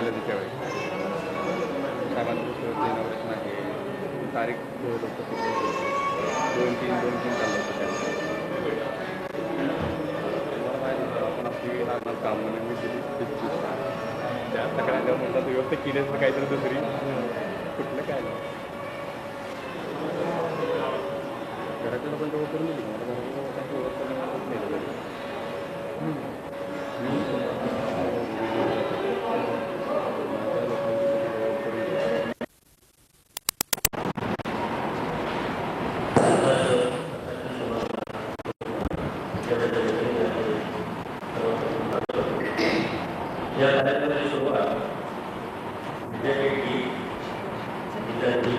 झालं त्याच्यावेळी साहेबांचं पुस्तक इनॉग्रेशन आहे तारीख 2-3 चाललं होतं मला माहिती होतं आपण आपली लागणार काम म्हणून मी दिली त्या सगळ्यांना म्हणतात व्यवस्था केलीच ना काहीतरी दुसरी कुठलं काय नाही घराच्या लोकांच्या करून दिली मला घराच्या लोकांची व्यवस्था नाही या कार्यक्रमाची सुरुवात विद्यापीठी विद्यार्थी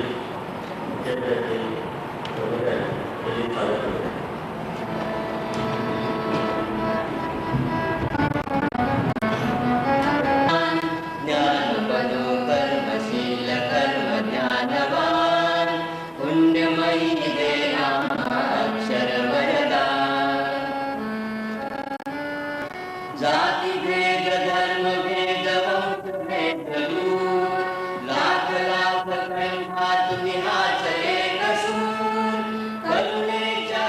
विद्यार्थी यांनी चालू केली जाति भेद धर्म भेद वंश भेद दूर लाख लाख कंठा तुम्ही हाच एक सूर करुणेच्या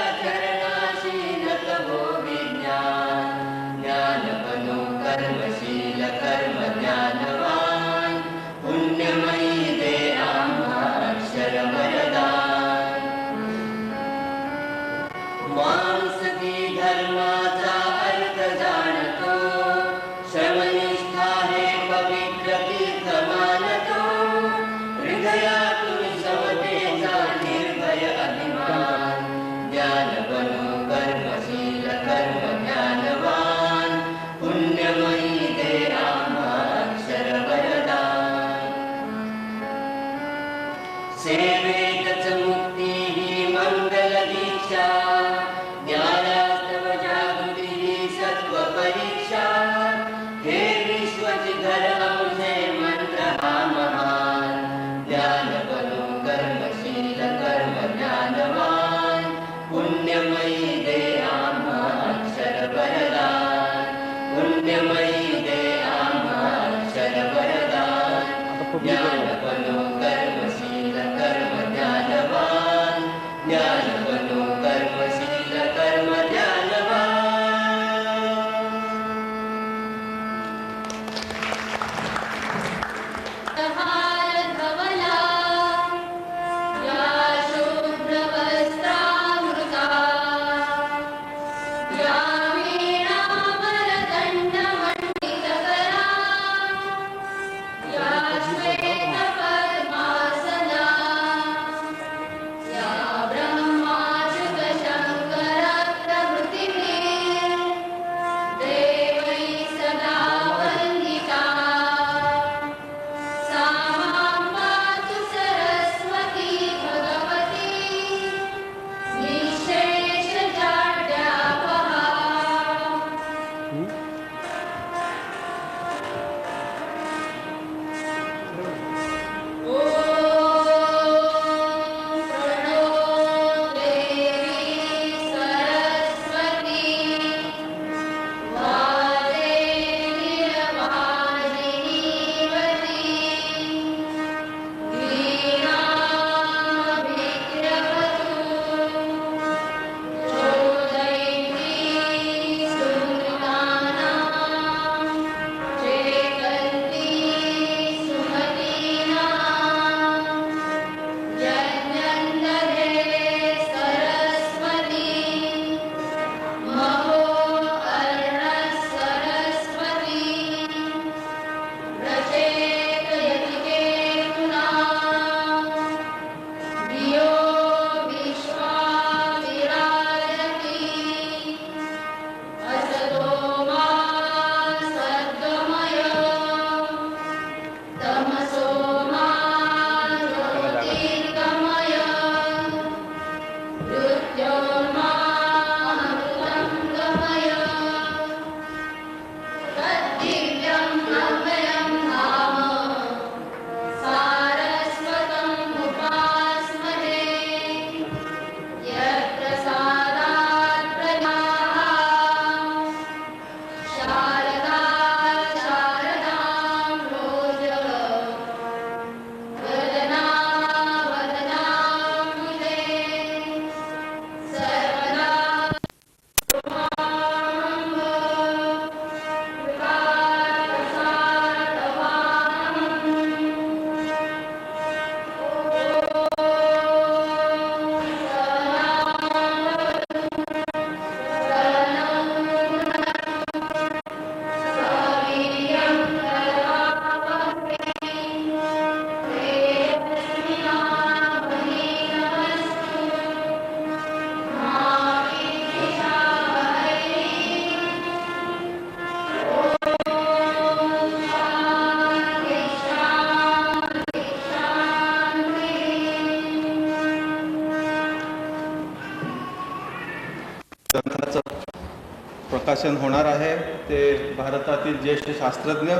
प्रकाशन होणार आहे ते भारतातील ज्येष्ठ शास्त्रज्ञ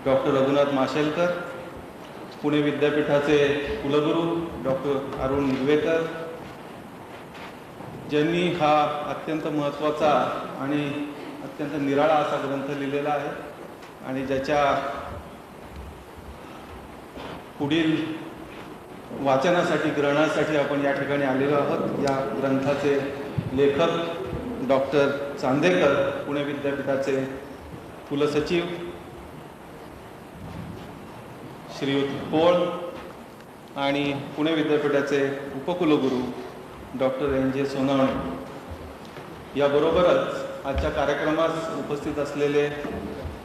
डॉक्टर रघुनाथ माशेलकर, पुणे विद्यापीठाचे कुलगुरू डॉक्टर अरुण निगवेकर, ज्यांनी हा अत्यंत महत्त्वाचा आणि अत्यंत निराळा असा ग्रंथ लिहिलेला आहे आणि ज्याच्या पुढील वाचनासाठी ग्रहणासाठी आपण या ठिकाणी आलेलो आहोत. या ग्रंथाचे लेखक डॉक्टर चांदेकर, पुणे विद्यापीठाचे कुलसचिव श्रीयुत पोळ आणि पुणे विद्यापीठाचे उपकुलगुरू डॉक्टर NJ सोनावणे, याबरोबरच आजच्या कार्यक्रमास उपस्थित असलेले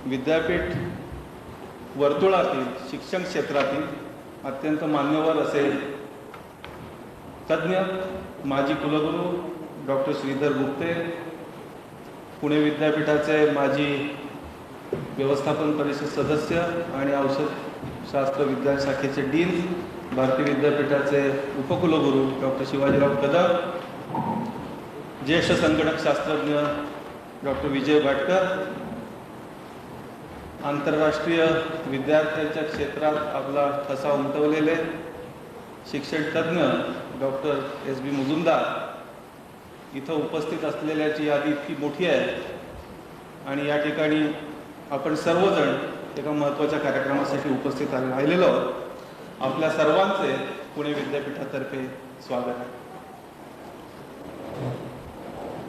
विद्यापीठ वर्तुळातील शिक्षण क्षेत्रातील अत्यंत मान्यवर असे तज्ज्ञ माजी कुलगुरू डॉक्टर श्रीधर गुप्ते, पुणे विद्यापीठाचे माजी व्यवस्थापन परिषद सदस्य आणि औषधशास्त्र विद्याशाखेचे डीन, भारतीय विद्यापीठाचे उपकुलगुरू डॉक्टर शिवाजीराव कदम, ज्येष्ठ संगणक शास्त्रज्ञ डॉक्टर विजय भाटकर, आंतरराष्ट्रीय विद्यार्थ्यांच्या क्षेत्रात आपला ठसा उमटवलेले शिक्षण तज्ज्ञ डॉक्टर SB मुजुमदार, इथं उपस्थित असलेल्याची यादी इतकी मोठी आहे आणि या ठिकाणी आपण सर्वजण एका महत्त्वाच्या कार्यक्रमासाठी उपस्थित राहिलेलो आहोत. आपल्या सर्वांचे पुणे विद्यापीठातर्फे स्वागत आहे.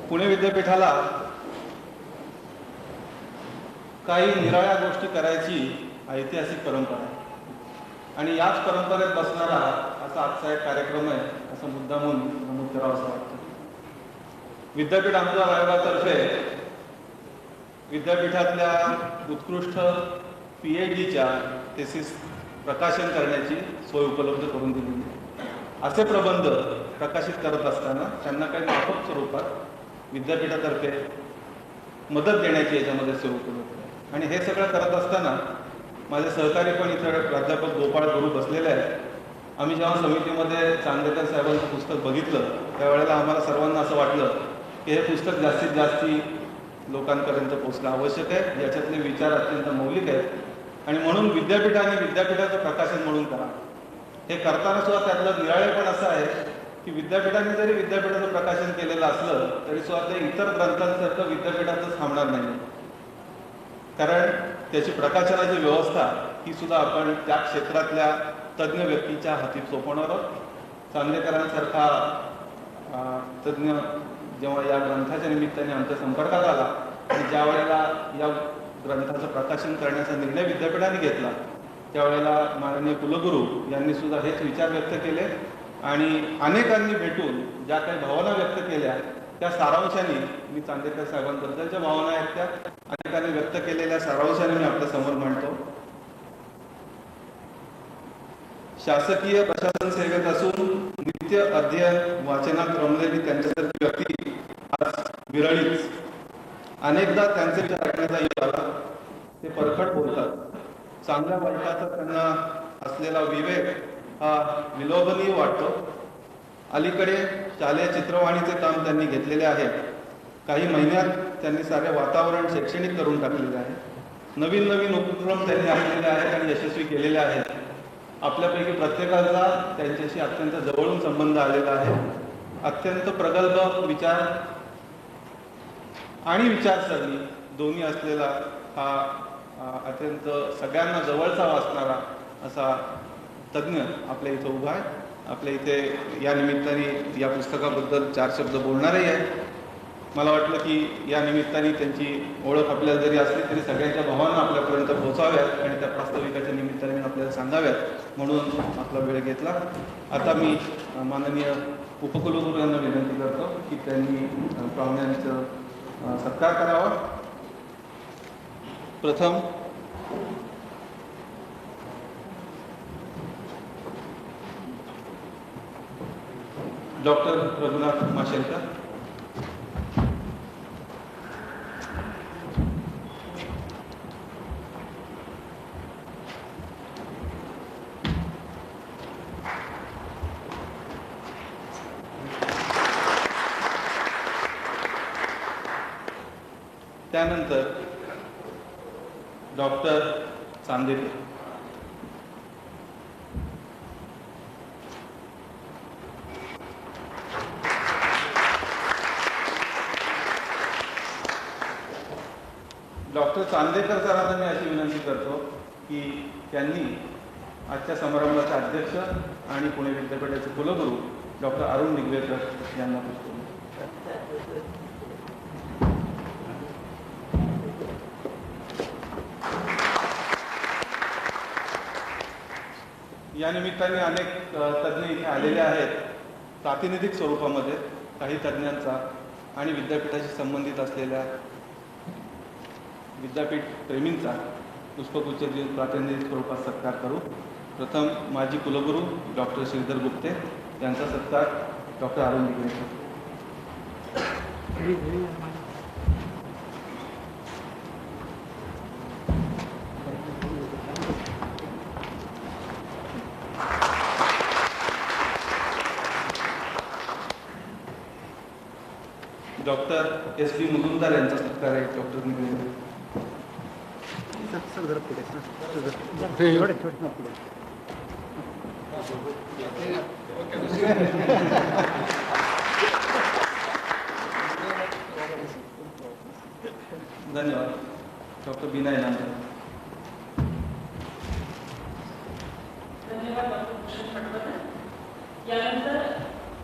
पुणे विद्यापीठाला काही निराळ्या गोष्टी करायची ऐतिहासिक परंपरा आहे आणि याच परंपरेत बसणारा असा आजचा एक कार्यक्रम आहे असं मुद्दामून नमूद करावं असं वाटतं. विद्यापीठ अनुदान आयोगातर्फे विद्यापीठातल्या उत्कृष्ट PhDच्या थेसिस प्रकाशन करण्याची सोय उपलब्ध करून दिली. असे प्रबंध प्रकाशित करत असताना त्यांना काही माफक स्वरूपात विद्यापीठातर्फे मदत देण्याची याच्यामध्ये सोय उपलब्ध आहे आणि हे सगळं करत असताना माझे सहकारी पण इथं प्राध्यापक गोपाळ गुरु बसलेले आहेत. आम्ही जेव्हा समितीमध्ये चांदेकर साहेबांचं पुस्तक बघितलं त्यावेळेला आम्हाला सर्वांना असं वाटलं की हे पुस्तक जास्तीत जास्ती लोकांपर्यंत पोहोचणं आवश्यक आहे. याच्यातले विचार अत्यंत मौलिक आहेत आणि म्हणून विद्यापीठाने विद्यापीठाचं प्रकाशन म्हणून करा. हे करताना सुद्धा त्यातलं निराळेपण असं आहे की विद्यापीठाने जरी विद्यापीठाचं प्रकाशन केलेलं असलं तरी सुद्धा ते इतर ग्रंथांसारखं विद्यापीठातच थांबणार नाही, कारण त्याची प्रकाशनाची व्यवस्था ही सुद्धा आपण त्या क्षेत्रातल्या तज्ज्ञ व्यक्तीच्या हाती सोपवणार आहोत. चांदेकरांसारखा तज्ज्ञ जेव्हा या ग्रंथाच्या निमित्ताने आमच्या संपर्कात आला आणि ज्या वेळेला या ग्रंथाचं प्रकाशन करण्याचा निर्णय विद्यापीठाने घेतला त्यावेळेला माननीय कुलगुरू यांनी सुद्धा हेच विचार व्यक्त केले आणि अनेकांनी भेटून ज्या काही भावना व्यक्त केल्या त्या सारांशाने मी चांदेकर साहेबांबद्दलच्या भावना आहेत त्या अनेकांनी व्यक्त केलेल्या सारांशाने मी आपल्या समोर मांडतो. शासकीय प्रशासन सेवेत असून नित्य अध्ययन वाचनात रमलेली त्यांच्यासारखी व्यक्ती आज विरळीच. अनेकदा त्यांचे विचार ऐकण्याचा योग आला. ते परखड बोलतात. चांगल्या वाईटाचा त्यांना असलेला विवेक हा विलोभनीय वाटतो. अलीकडे शालेय चित्रवाणीचे काम त्यांनी घेतलेले आहे. काही महिन्यात त्यांनी सारे वातावरण शैक्षणिक करून टाकलेले आहे. नवीन नवीन उपक्रम त्यांनी आणलेले आहेत आणि यशस्वी केलेले आहेत. आपल्यापैकी प्रत्येकाचा त्यांच्याशी अत्यंत जवळून संबंध आलेला आहे. अत्यंत प्रगल्भ विचार आणि विचारसरणी दोन्ही असलेला हा अत्यंत सगळ्यांना जवळचा वाचणारा असा तज्ज्ञ आपल्या इथं उभा आहे. आपल्या इथे या निमित्ताने या पुस्तकाबद्दल 4 शब्द बोलणारही आहे. मला वाटलं की या निमित्ताने त्यांची ओळख आपल्याला जरी असली तरी सगळ्यांच्या भावना आपल्यापर्यंत पोहोचाव्यात आणि त्या प्रास्ताविकाच्या निमित्ताने आपल्याला सांगाव्यात म्हणून आपला वेळ घेतला. आता मी माननीय उपकुलगुरू यांना विनंती करतो की त्यांनी पाहुण्यांचं सत्कार करावा. प्रथम डॉक्टर रघुनाथ माशेलकर. त्यानंतर डॉक्टर चांदेकर. डॉक्टर चांदेकर सरांना मी अशी विनंती करतो की त्यांनी आजच्या समारंभाचे अध्यक्ष आणि पुणे विद्यापीठाचे कुलगुरू डॉक्टर अरुण निगवेकर यांना पुष्पगुच्छ. या निमित्ताने अनेक तज्ज्ञ इथे आलेले आहेत. प्रातिनिधिक स्वरूपामध्ये काही तज्ज्ञांचा आणि विद्यापीठाशी संबंधित असलेल्या विद्यापीठ प्रेमींचा पुष्पगुच्छ देऊन प्रातिनिधिक स्वरूपात सत्कार करू. प्रथम माजी कुलगुरू डॉक्टर श्रीधर गुप्ते यांचा सत्कार doctor Arun Nigvekar. Doctor S.B. Mujumdar यांचा सत्कार आहे डॉक्टर निगवेकर. धन्यवाद. डॉक्टर बीना इनामदार. धन्यवाद डॉक्टर भूषण पटवर्धन. यानंतर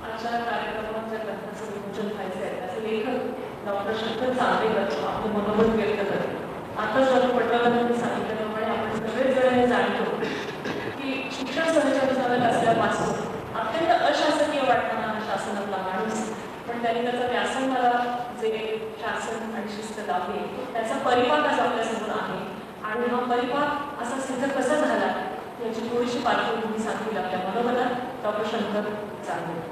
आजच्या कार्यक्रमाच्या ग्रंथाचं विमोचन व्हायचं आहे त्याचे लेखक डॉक्टर शंकर चांदेकर आपलं मनोगत व्यक्त करते. आताच डॉक्टर पटवर्धनांनी सांगितल्याप्रमाणे आपण सगळेच जण हे जाणतो की शिक्षण सहचालक असल्यापासून अत्यंत अशासकीय वाटणारा शासनातला माणूस, पण त्यांनी त्याचा व्यासंगाला जे शासन आणि शिस्त लावली त्याचा परिपाक आज आपल्यासमोर आहे. आणि हा परिपाक असा सिद्ध कसा झाला याची थोडीशी पार्श्वभूमी सांगतील आपल्या मनोगतात डॉक्टर शंकर चांदेकर.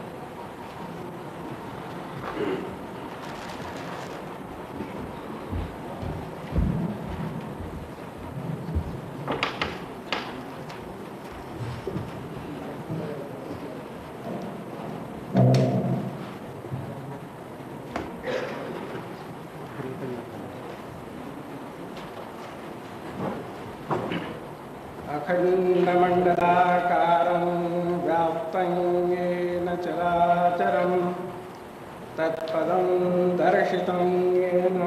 अखण्डमण्डलाकारं व्याप्तं येन चराचरं तत्पदं दर्शितं येन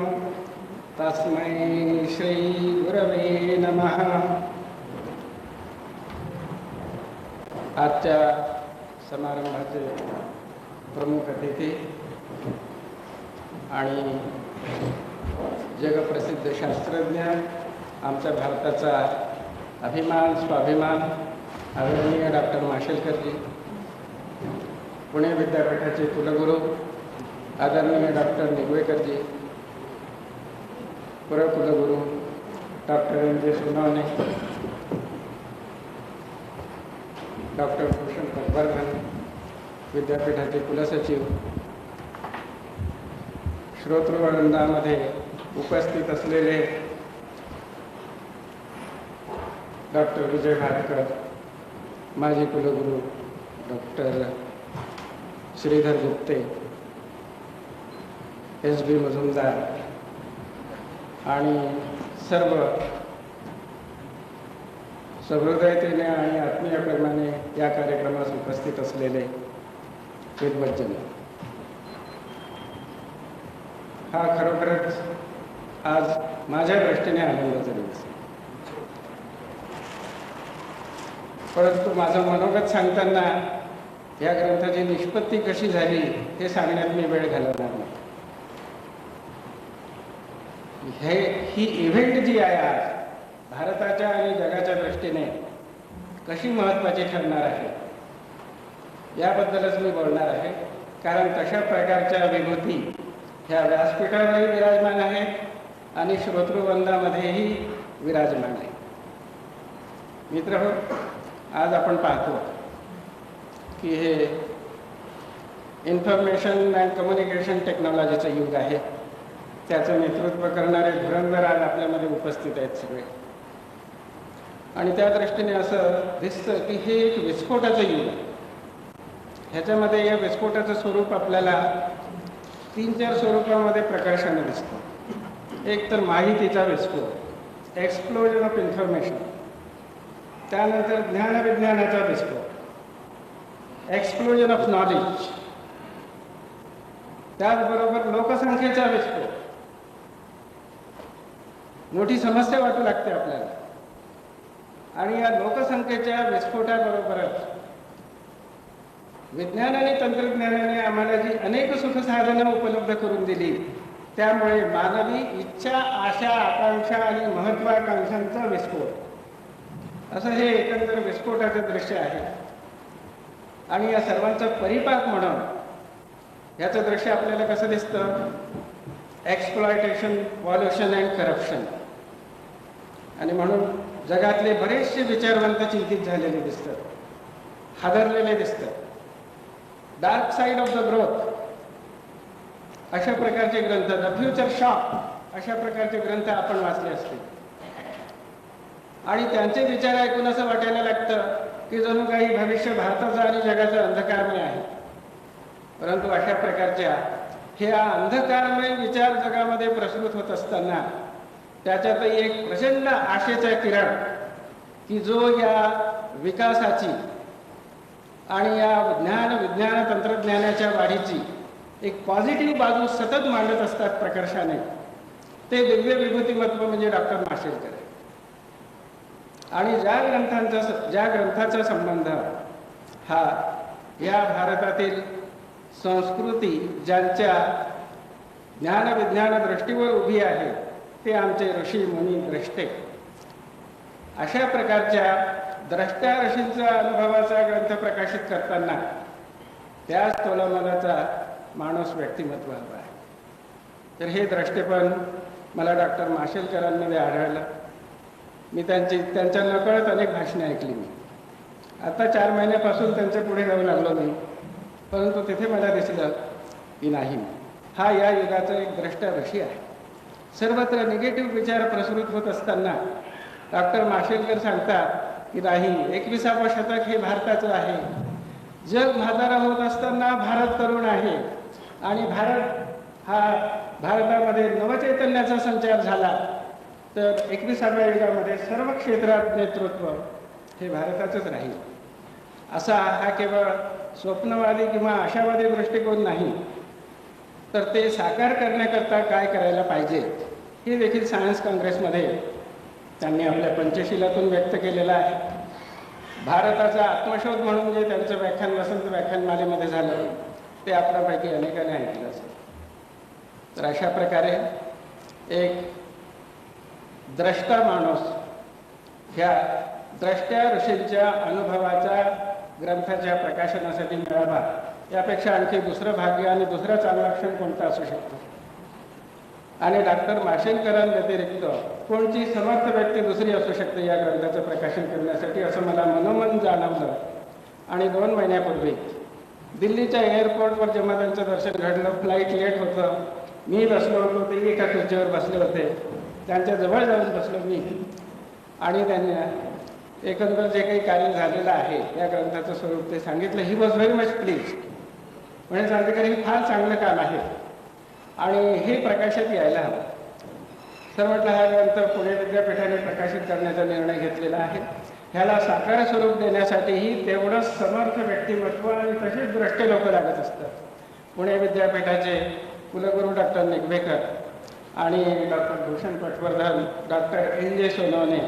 तस्मै श्रीगुरवे नमः. आजच्या समारंभाचे प्रमुख अतिथी आणि जगप्रसिद्ध शास्त्रज्ञ, आमच्या भारताचा अभिमान स्वाभिमान आदरणीय डॉक्टर माशेलकरजी, पुणे विद्यापीठाचे कुलगुरू आदरणीय डॉक्टर निगवेकरजी, कुलगुरू doctor M.J. Sonawane, doctor Bhushan Patwardhan विद्यापीठाचे कुलसचिव, श्रोतृवृंदामध्ये उपस्थित असलेले डॉक्टर विजय भारकर, माजी कुलगुरू डॉक्टर श्रीधर गुप्ते, S.B. मुजुमदार आणि सर्व सहृदयतेने आणि आत्मीय प्रेमाने या कार्यक्रमास उपस्थित असलेले विद्वज्जन. हा खरोखरच आज माझ्या दृष्टीने आनंदाचा दिवस. परंतु माझं मनोगत सांगताना या ग्रंथाची निष्पत्ती कशी झाली हे सांगण्यात मी वेळ घालवणार नाही. ही इव्हेंट जी आहे आज भारताच्या आणि जगाच्या दृष्टीने कशी महत्त्वाची ठरणार आहे याबद्दलच मी बोलणार आहे. कारण तशा प्रकारच्या विभूती ह्या व्यासपीठावरही विराजमान आहेत आणि श्रोतृवृंदामध्येही विराजमान आहे. मित्रहो, आज आपण पाहतो की हे इन्फॉर्मेशन अँड कम्युनिकेशन टेक्नॉलॉजीचं युग आहे. त्याचं नेतृत्व करणारे धुरंधर आज आपल्यामध्ये उपस्थित आहेत सगळे. आणि त्या दृष्टीने असं दिसतं की हे एक विस्फोटाचं युग आहे. ह्याच्यामध्ये या विस्फोटाचं स्वरूप आपल्याला 3-4 स्वरूपामध्ये प्रकर्षाने दिसतं. एक तर माहितीचा विस्फोट, एक्सप्लोजन ऑफ इन्फॉर्मेशन, त्यानंतर ज्ञानविज्ञानाचा विस्फोट, एक्सप्लोजन ऑफ नॉलेज, त्याचबरोबर लोकसंख्येचा विस्फोट. मोठी समस्या वाटू लागते आपल्याला. आणि या लोकसंख्येच्या विस्फोटाबरोबरच विज्ञान आणि तंत्रज्ञानाने आम्हाला जी अनेक सुखसाधनं उपलब्ध करून दिली, त्यामुळे मानवी इच्छा, आशा, आकांक्षा आणि महत्वाकांक्षांचा विस्फोट, असं हे एकंदर विस्फोटाचं दृश्य आहे. आणि या सर्वांचा परिपाक म्हणून याचं दृश्य आपल्याला कसं दिसतं? Exploitation, pollution and corruption. आणि म्हणून जगातले बरेचसे विचारवंत चिंतित झालेले दिसतात, हादरलेले दिसतात. Dark side of the growth अशा प्रकारचे ग्रंथ, द फ्युचर शॉक अशा प्रकारचे ग्रंथ आपण वाचले असतील. आणि त्यांचे विचार ऐकून असं वाटायला लागतं की जणू काही भविष्य भारताचा आणि जगाचा अंधकारमय आहे. परंतु अशा प्रकारच्या ह्या अंधकारमय विचार जगामध्ये प्रसृत होत असताना त्याच्यातही एक प्रचंड आशेचा किरण की जो या विकासाची आणि या विज्ञान तंत्रज्ञानाच्या वाढीची एक पॉझिटिव्ह बाजू सतत मांडत असतात प्रकर्षाने, ते दिव्य विभूतिमत्व म्हणजे डॉक्टर माशेलकर. आणि ज्या ग्रंथाचा संबंध हा या भारतातील संस्कृती ज्यांच्या ज्ञानविज्ञान दृष्टीवर उभी आहे ते आमचे ऋषी मुनी द्रष्टे, अशा प्रकारच्या द्रष्टा ऋषींचा अनुभवाचा ग्रंथ प्रकाशित करताना त्याच तोलामोलाचा माणूस व्यक्तिमत्व हवा आहे. तर हे द्रष्टेपण मला डॉक्टर माशेलकरांमध्ये आढळलं. मी त्यांच्या नकळत अनेक भाषणे ऐकली. मी आता 4 महिन्यापासून त्यांच्या पुढे जाऊ लागलो मी, परंतु तिथे मला दिसलं की नाही, हा या युगाचा एक द्रष्टा ऋषी आहे. सर्वत्र निगेटिव्ह विचार प्रसृत होत असताना डॉक्टर माशेलकर सांगतात की नाही, 21वे शतक हे भारताचं आहे. जग म्हातारा होत असताना भारत तरुण आहे आणि भारतामध्ये नवचैतन्याचा संचार झाला तर 21व्या युगामध्ये सर्व क्षेत्रात नेतृत्व हे भारताचंच राहील. असा हा केवळ स्वप्नवादी किंवा आशावादी दृष्टिकोन नाही, तर ते साकार करण्याकरता काय करायला पाहिजे हे देखील सायन्स काँग्रेसमध्ये त्यांनी आपल्या पंचशिलातून व्यक्त केलेलं आहे. भारताचा आत्मशोध म्हणून जे त्यांचं व्याख्यान वसंत व्याख्यानमालेमध्ये झालं ते आपल्यापैकी अनेकांनी ऐकलं असेल. तर अशा प्रकारे एक द्रष्टा माणूस ह्या द्रष्ट्या ऋषींच्या अनुभवाच्या ग्रंथाच्या प्रकाशनासाठी मिळावा, यापेक्षा आणखी दुसरं भाग्य आणि दुसरा चांगला क्षण कोणता असू शकतो. आणि डॉक्टर माशेलकरांव्यतिरिक्त कोणती समर्थ व्यक्ती दुसरी असू शकते या ग्रंथाचं प्रकाशन करण्यासाठी, असं मला मनोमन जाणवलं. आणि 2 महिन्यापूर्वी दिल्लीच्या एअरपोर्टवर जेव्हा त्यांचं दर्शन घडलं, फ्लाईट लेट होतं, मी बसलो होतो, ते एका खुर्चीवर बसले होते, त्यांच्या जवळ जाऊन बसलो मी. आणि त्यांनी एकंदर जे काही कार्य झालेलं आहे या ग्रंथाचं स्वरूप ते सांगितलं. He was very much please. म्हणजे सांगते की हे फार चांगलं काम आहे आणि हे प्रकाशात यायला हवं. सर म्हटलं हा ग्रंथ पुणे विद्यापीठाने प्रकाशित करण्याचा निर्णय घेतलेला आहे. ह्याला साकार स्वरूप देण्यासाठीही तेवढंच समर्थ व्यक्तिमत्व आणि तसेच द्रष्टे लोक लागत असतात. पुणे विद्यापीठाचे कुलगुरू डॉक्टर निगवेकर आणि doctor Bhushan Patwardhan, doctor NJ Sonawane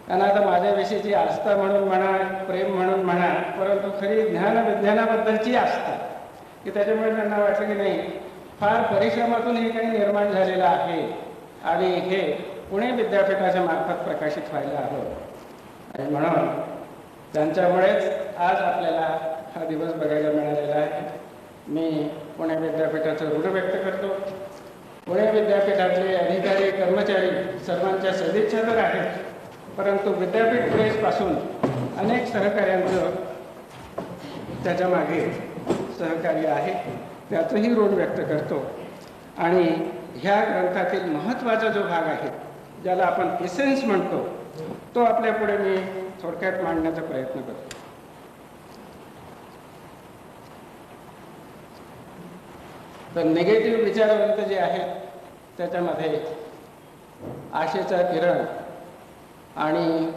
यांना आता माझ्याविषयीची आस्था म्हणून म्हणा, प्रेम म्हणून म्हणा, परंतु खरी ज्ञानविज्ञानाबद्दलची आस्था की त्याच्यामुळे त्यांना वाटलं की नाही, फार परिश्रमातून हे काही निर्माण झालेलं आहे आणि हे पुणे विद्यापीठाच्या मार्फत प्रकाशित व्हायला हवं. आणि म्हणून त्यांच्यामुळेच आज आपल्याला हा दिवस बघायला मिळालेला आहे. मी पुणे विद्यापीठाचं ऋण व्यक्त करतो. पुणे विद्यापीठातले अधिकारी, कर्मचारी सर्वांच्या सदिच्छा तर आहेत, परंतु विद्यापीठ प्रेसपासून अनेक सहकार्यांचं त्याच्या मागे सहकार्य आहे, त्याचंही ऋण व्यक्त करतो. आणि ह्या ग्रंथातील महत्त्वाचा जो भाग आहे, ज्याला आपण इसेन्स म्हणतो, तो आपल्या पुढे मी थोडक्यात मांडण्याचा प्रयत्न करतो. तर निगेटिव्ह विचारवंत जे आहेत त्याच्यामध्ये आशेचा किरण आणि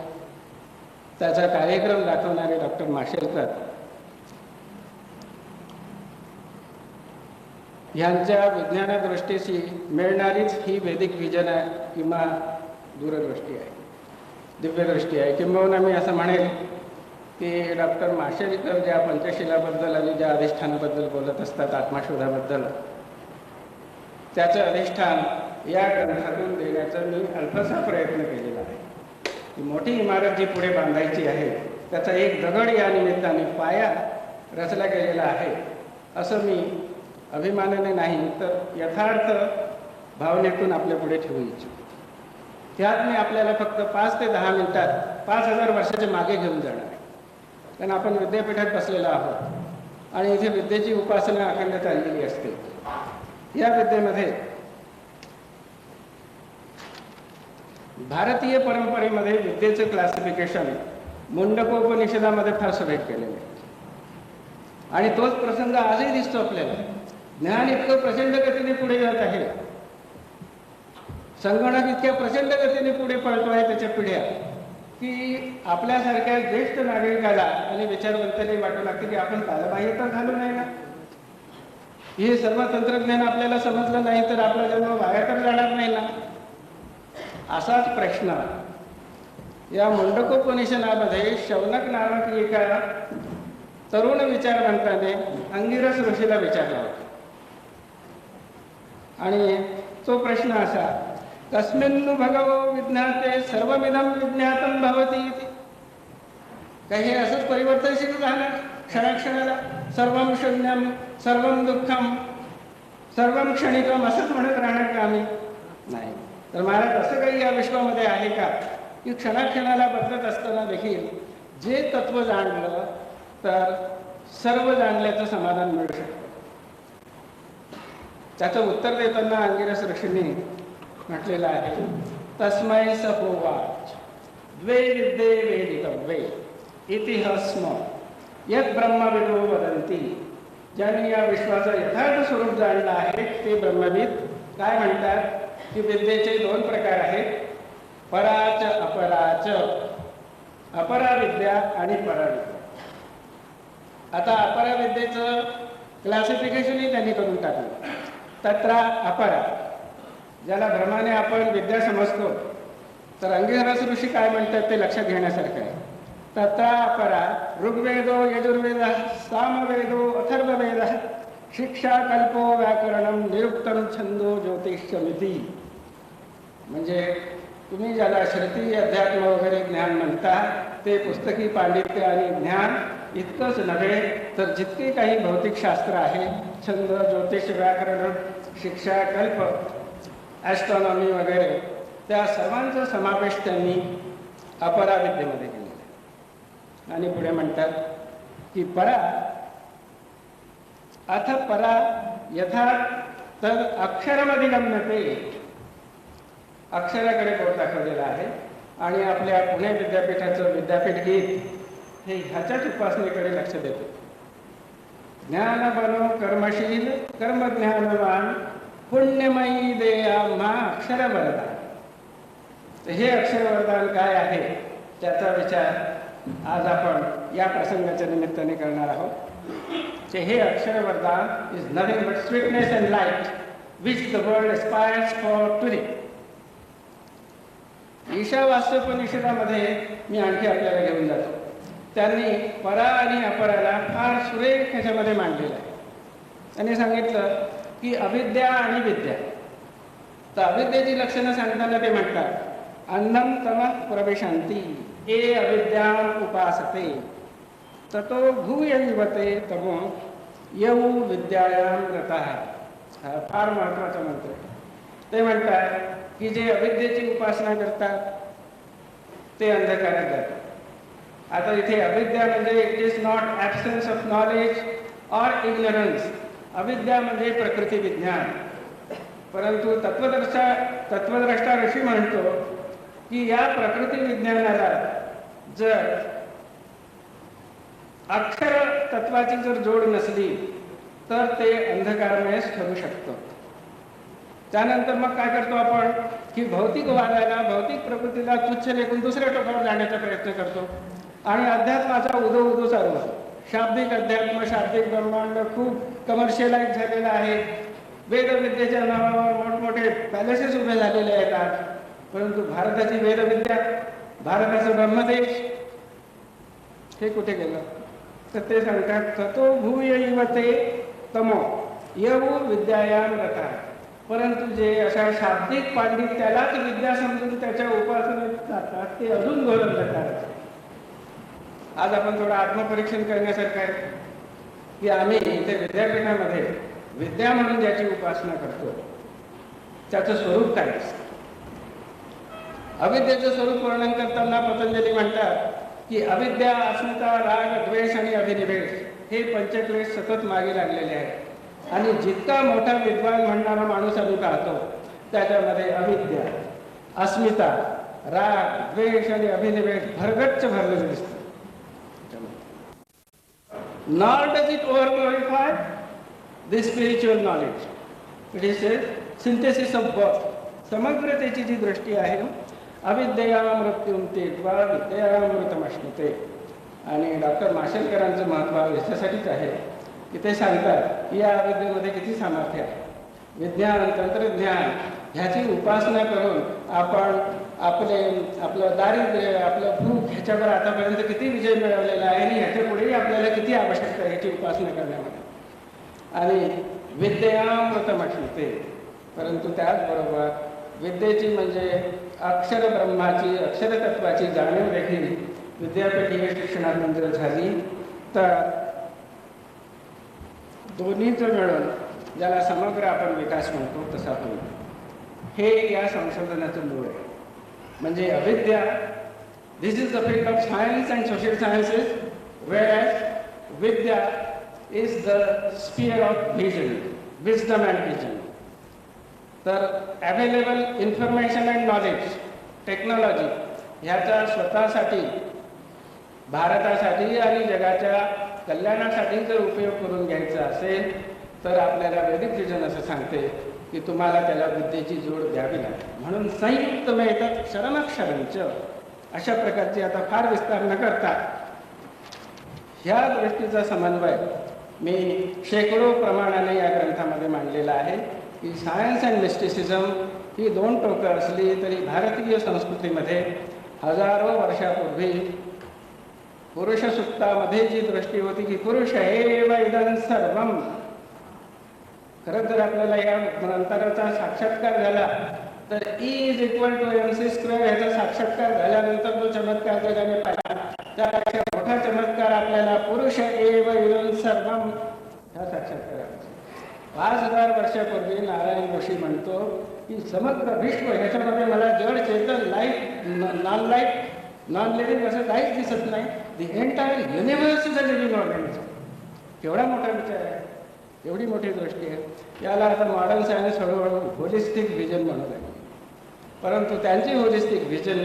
त्याचा कार्यक्रम दाखवणारे डॉक्टर माशेलकर ह्यांच्या विज्ञानदृष्टीशी मिळणारीच ही वैदिक विजन किंवा दूरदृष्टी आहे, दिव्यदृष्टी आहे. किंबहुना मी असं म्हणेल की डॉक्टर माशेलकर ज्या पंचशिलाबद्दल आणि ज्या अधिष्ठानाबद्दल बोलत असतात, आत्मशोधाबद्दल, त्याचं अधिष्ठान या ग्रंथातून देण्याचा मी अल्पसा प्रयत्न केलेला आहे. ही मोठी इमारत जी पुढे बांधायची आहे त्याचा एक दगड या निमित्ताने पाया रचला गेलेला आहे, असं मी अभिमानाने नाही तर यथार्थ भावनेतून आपल्या पुढे ठेवू इच्छितो. त्यात मी आपल्याला फक्त 5 ते 10 मिनिटात 5000 वर्षाच्या मागे घेऊन जाणार आहे. कारण आपण विद्यापीठात बसलेलो आहोत आणि इथे विद्येची उपासना अखंड चाललेली असते. या विद्येमध्ये भारतीय परंपरेमध्ये विद्येचं क्लासिफिकेशन मुंडकोपनिषदामध्ये फार सुरेख केलेलं आहे आणि तोच प्रसंग आजही दिसतो आपल्याला. ज्ञान इतकं प्रचंड गतीने पुढे जात आहे, संगणक इतक्या प्रचंड गतीने पुढे पळतो आहे त्याच्या पिढ्या, की आपल्यासारख्या ज्येष्ठ नागरिकाला आणि विचारवंतांनी वाटू लागते की आपण कालबाह्य तर झालो नाही ना, हे सर्व तंत्रज्ञान आपल्याला समजलं नाही तर आपला जन्म वाया तर जाणार नाही ना. असाच प्रश्न या मुंडकोपनिषदामध्ये शौनक नामक एका तरुण विचारवंताने अंगिरस ऋषीला विचारला होता आणि तो प्रश्न असा, कस्मिन्नु भगवो विज्ञाते सर्वमिदं विज्ञातं भवति इति. काही हे असंच परिवर्तनशील झालं क्षणाक्षणाला, सर्वं शून्यं सर्वं दुःखम सर्वं क्षणिकम असंच म्हणत राहणार का आम्ही? नाही. तर महाराज असं काही या विश्वामध्ये आहे का की क्षणाक्षणाला बदलत असताना देखील जे तत्व जाणलं तर सर्व जाणल्याचं समाधान मिळू शकतं? त्याचं उत्तर देताना अंगिरस ऋषींनी म्हटलेलं आहे, तस्मै स होवाच द्वे विद्ये वेदितव्ये इति स्म यत् ब्रह्मविदो वदन्ति. ज्यांनी या विश्वाचं यथार्थ स्वरूप जाणलं आहे ते ब्रह्मविद काय म्हणतात की विद्येचे 2 प्रकार आहेत, पराच अपराच. अपरा विद्या आणि पराविद्या. आता अपरा विद्येचं क्लासिफिकेशनही त्यांनी करून टाकलं. तत्रा अपरा, ज्याला भ्रमाने आपण विद्या समजतो, तर अंगिरस ऋषी काय म्हणतात ते लक्षात घेण्यासारखं आहे. तत्रा अपरा ऋग्वेदो यजुर्वेद सामवेदो अथर्ववेद शिक्षा कल्पो व्याकरणम निरुक्तम छंदो ज्योतिष्यमिती. म्हणजे तुम्ही ज्याला श्रुती अध्यात्म वगैरे ज्ञान म्हणता ते पुस्तकी पांडित्य आणि ज्ञान इतकंच नव्हे तर जितके काही भौतिकशास्त्र आहे, छंद, ज्योतिष, व्याकरण, शिक्षा, कल्प, ॲस्ट्रॉनॉमी वगैरे, त्या सर्वांचा समावेश त्यांनी अपरा विद्येमध्ये केलेला आहे. आणि पुढे म्हणतात की परा अथ परा यथा तद अक्षरमधिगम्यते. अक्षराकडे बोट दाखवलेला आहे आणि आपल्या पुणे विद्यापीठाचं विद्यापीठ गीत हे ह्याच्याच उपासनेकडे लक्ष देते. ज्ञान बनो कर्मशील कर्मज्ञानवान पुण्यमयी देया मा अक्षर वरदान. तर हे अक्षर वरदान काय आहे त्याचा विचार आज आपण या प्रसंगाच्या निमित्ताने करणार आहोत. हे अक्षर वरदान is nothing but sweetness and light which the world aspires for today. ईशावास्योपनिषदामध्ये मी आणखी आपल्याला घेऊन जातो. त्यांनी परा आणि अपराला फार सुरेख ह्याच्यामध्ये मांडलेलं आहे. त्यांनी सांगितलं की अविद्या आणि विद्या. तर अविद्येची लक्षणं सांगताना ते म्हणतात, अन्नम तमः प्रविशन्ति ये अविद्याम उपासते ततो भूयैवते तमो यौ विद्यायाम रतः. हा फार महत्त्वाचा मंत्र. ते म्हणतात की जे अविद्येची उपासना करतात ते अंधकारात जातात. आता इथे अविद्या म्हणजे it is not absence of knowledge or ignorance. अविद्या म्हणजे प्रकृती विज्ञान. परंतु तत्वद्रष्टा ऋषी म्हणतो की या प्रकृती विज्ञानाला जर अक्षर तत्वाची जर जोड नसली तर ते अंधकारमयच ठरू शकतं. त्यानंतर मग काय करतो आपण की भौतिक वादाला, भौतिक प्रकृतीला तुच्छ लेखून दुसऱ्या टोकावर जाण्याचा प्रयत्न करतो आणि अध्यात्माचा उदो उदो चालू असतो. शाब्दिक अध्यात्म, शाब्दिक ब्रह्मांड खूप कमर्शियलाइज झालेलं आहे. वेदविद्येच्या नावावर मोठमोठे पॅलेसेस उभे झालेले आहेत आज. परंतु भारताची वेदविद्या, भारताचं ब्रह्मदेश हे कुठे गेलं? तर ते सांगतात ततो भूय इव ते तमो यऊ विद्यायाम रता. परंतु जे अशा शाब्दिक पांडित त्यालाच विद्या समजून त्याच्या उपासनेत जातात ते अजून घोर अंधकार. आज आपण थोडं आत्मपरीक्षण करण्यासारखं आहे की आम्ही इथे विद्यापीठामध्ये विद्या म्हणून ज्याची उपासना करतो त्याचं स्वरूप काय असतं? अविद्येचं स्वरूप वर्णन करताना पतंजली म्हणतात की अविद्या, अस्मिता, राग, द्वेष आणि अभिनिवेश हे पंचक्लेश सतत मागे लागलेले आहेत. आणि जितका मोठा विद्वान म्हणणारा माणूस आम्ही पाहतो त्याच्यामध्ये अविद्या, अस्मिता, राग, द्वेष आणि अभिनिवेश भरगच्च भरलेले दिसतं. Nor does it over glorify the spiritual knowledge. It is a synthesis of both. समग्रतेची जी दृष्टी आहे अविद्यया मृत्युम त्यक्त्वा विद्ययामृतमश्नुते. आणि डॉक्टर माशेलकरांचं महत्त्व याच्यासाठीच आहे की ते सांगतात की या अविद्येमध्ये किती सामर्थ्य आहे. विज्ञान, तंत्रज्ञान ह्याची उपासना करून आपण आपलं दारिद्र्य, आपलं भूक ह्याच्यावर आतापर्यंत किती विजय मिळवलेला आहे आणि ह्याच्या पुढेही आपल्याला किती आवश्यकता आहे ह्याची उपासना करण्यामध्ये. आणि विद्ययामृतमश्नुते. परंतु त्याचबरोबर विद्येची म्हणजे अक्षर ब्रह्माची, अक्षरतत्वाची जाणीव देखील विद्यापीठीय शिक्षणातून जर झाली तर दोन्हीचं मिळून ज्याला समग्र आपण विकास म्हणतो तसा होईल. हे या संशोधनाचं मूळ आहे. म्हणजे अविद्या, this is the field of science and social sciences, where vidya is the sphere of vision, wisdom and vision. तर available information and knowledge, technology ह्याचा स्वतःसाठी, भारतासाठी आणि जगाच्या कल्याणासाठी जर उपयोग करून घ्यायचा असेल तर आपल्याला वैदिक विजन असं सांगते की तुम्हाला त्याला विद्येची जोड द्यावी लागेल. म्हणून संयुक्त मेतत् शरणक्षरंच अशा प्रकारची, आता फार विस्तार न करता ह्या दृष्टीचा समन्वय मी शेकडो प्रमाणाने या ग्रंथामध्ये मांडलेला आहे की सायन्स अँड मिस्टिसिझम ही दोन टोकं असली तरी भारतीय संस्कृतीमध्ये हजारो वर्षापूर्वी पुरुष सुक्तामध्ये जी दृष्टी होती की पुरुष एव इदं सर्वम. खरं तर आपल्याला या मंत्राचा साक्षात्कार झाला तर E=mc² ह्याचा साक्षात्कार झाल्यानंतर जो चमत्कार जगाने पाहिला त्यापेक्षा मोठा चमत्कार आपल्याला पुरुष एव इदं सर्वम ह्या साक्षात्काराचा. 5000 वर्षापूर्वी नारायण ऋषी म्हणतो की समग्र विश्व ह्याच्यामध्ये मला जड, Chetan, life, non life, non living असं काहीच दिसत नाही. The entire universe is a living organism. केवढा मोठा विचार आहे, एवढी मोठी दृष्टी आहे. याला आता मॉडर्न सायन्स हळूहळू होलिस्टिक व्हिजन म्हणू लागली. परंतु त्यांची होलिस्टिक व्हिजन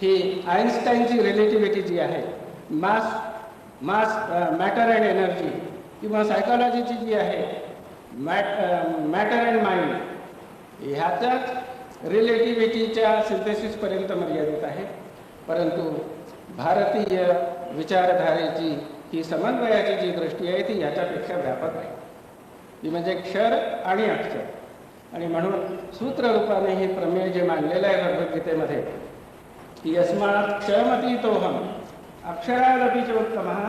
ही आइन्स्टाईनची रिलेटिव्हिटी जी आहे, मॅटर अँड एनर्जी, किंवा सायकॉलॉजीची जी आहे मॅटर अँड माइंड, ह्याच्याच रिलेटिव्हिटीच्या सिंथेसिसपर्यंत मर्यादित आहे. परंतु भारतीय विचारधारेची ही समन्वयाची जी दृष्टी आहे ती ह्याच्यापेक्षा व्यापक आहे. ती म्हणजे क्षर आणि अक्षर. आणि म्हणून सूत्ररूपाने हे प्रमेय जे मांडलेलं आहे भगवद्गीतेमध्ये की यस्मात् क्षरमतीतोऽहम् अक्षरादपि चोत्तमः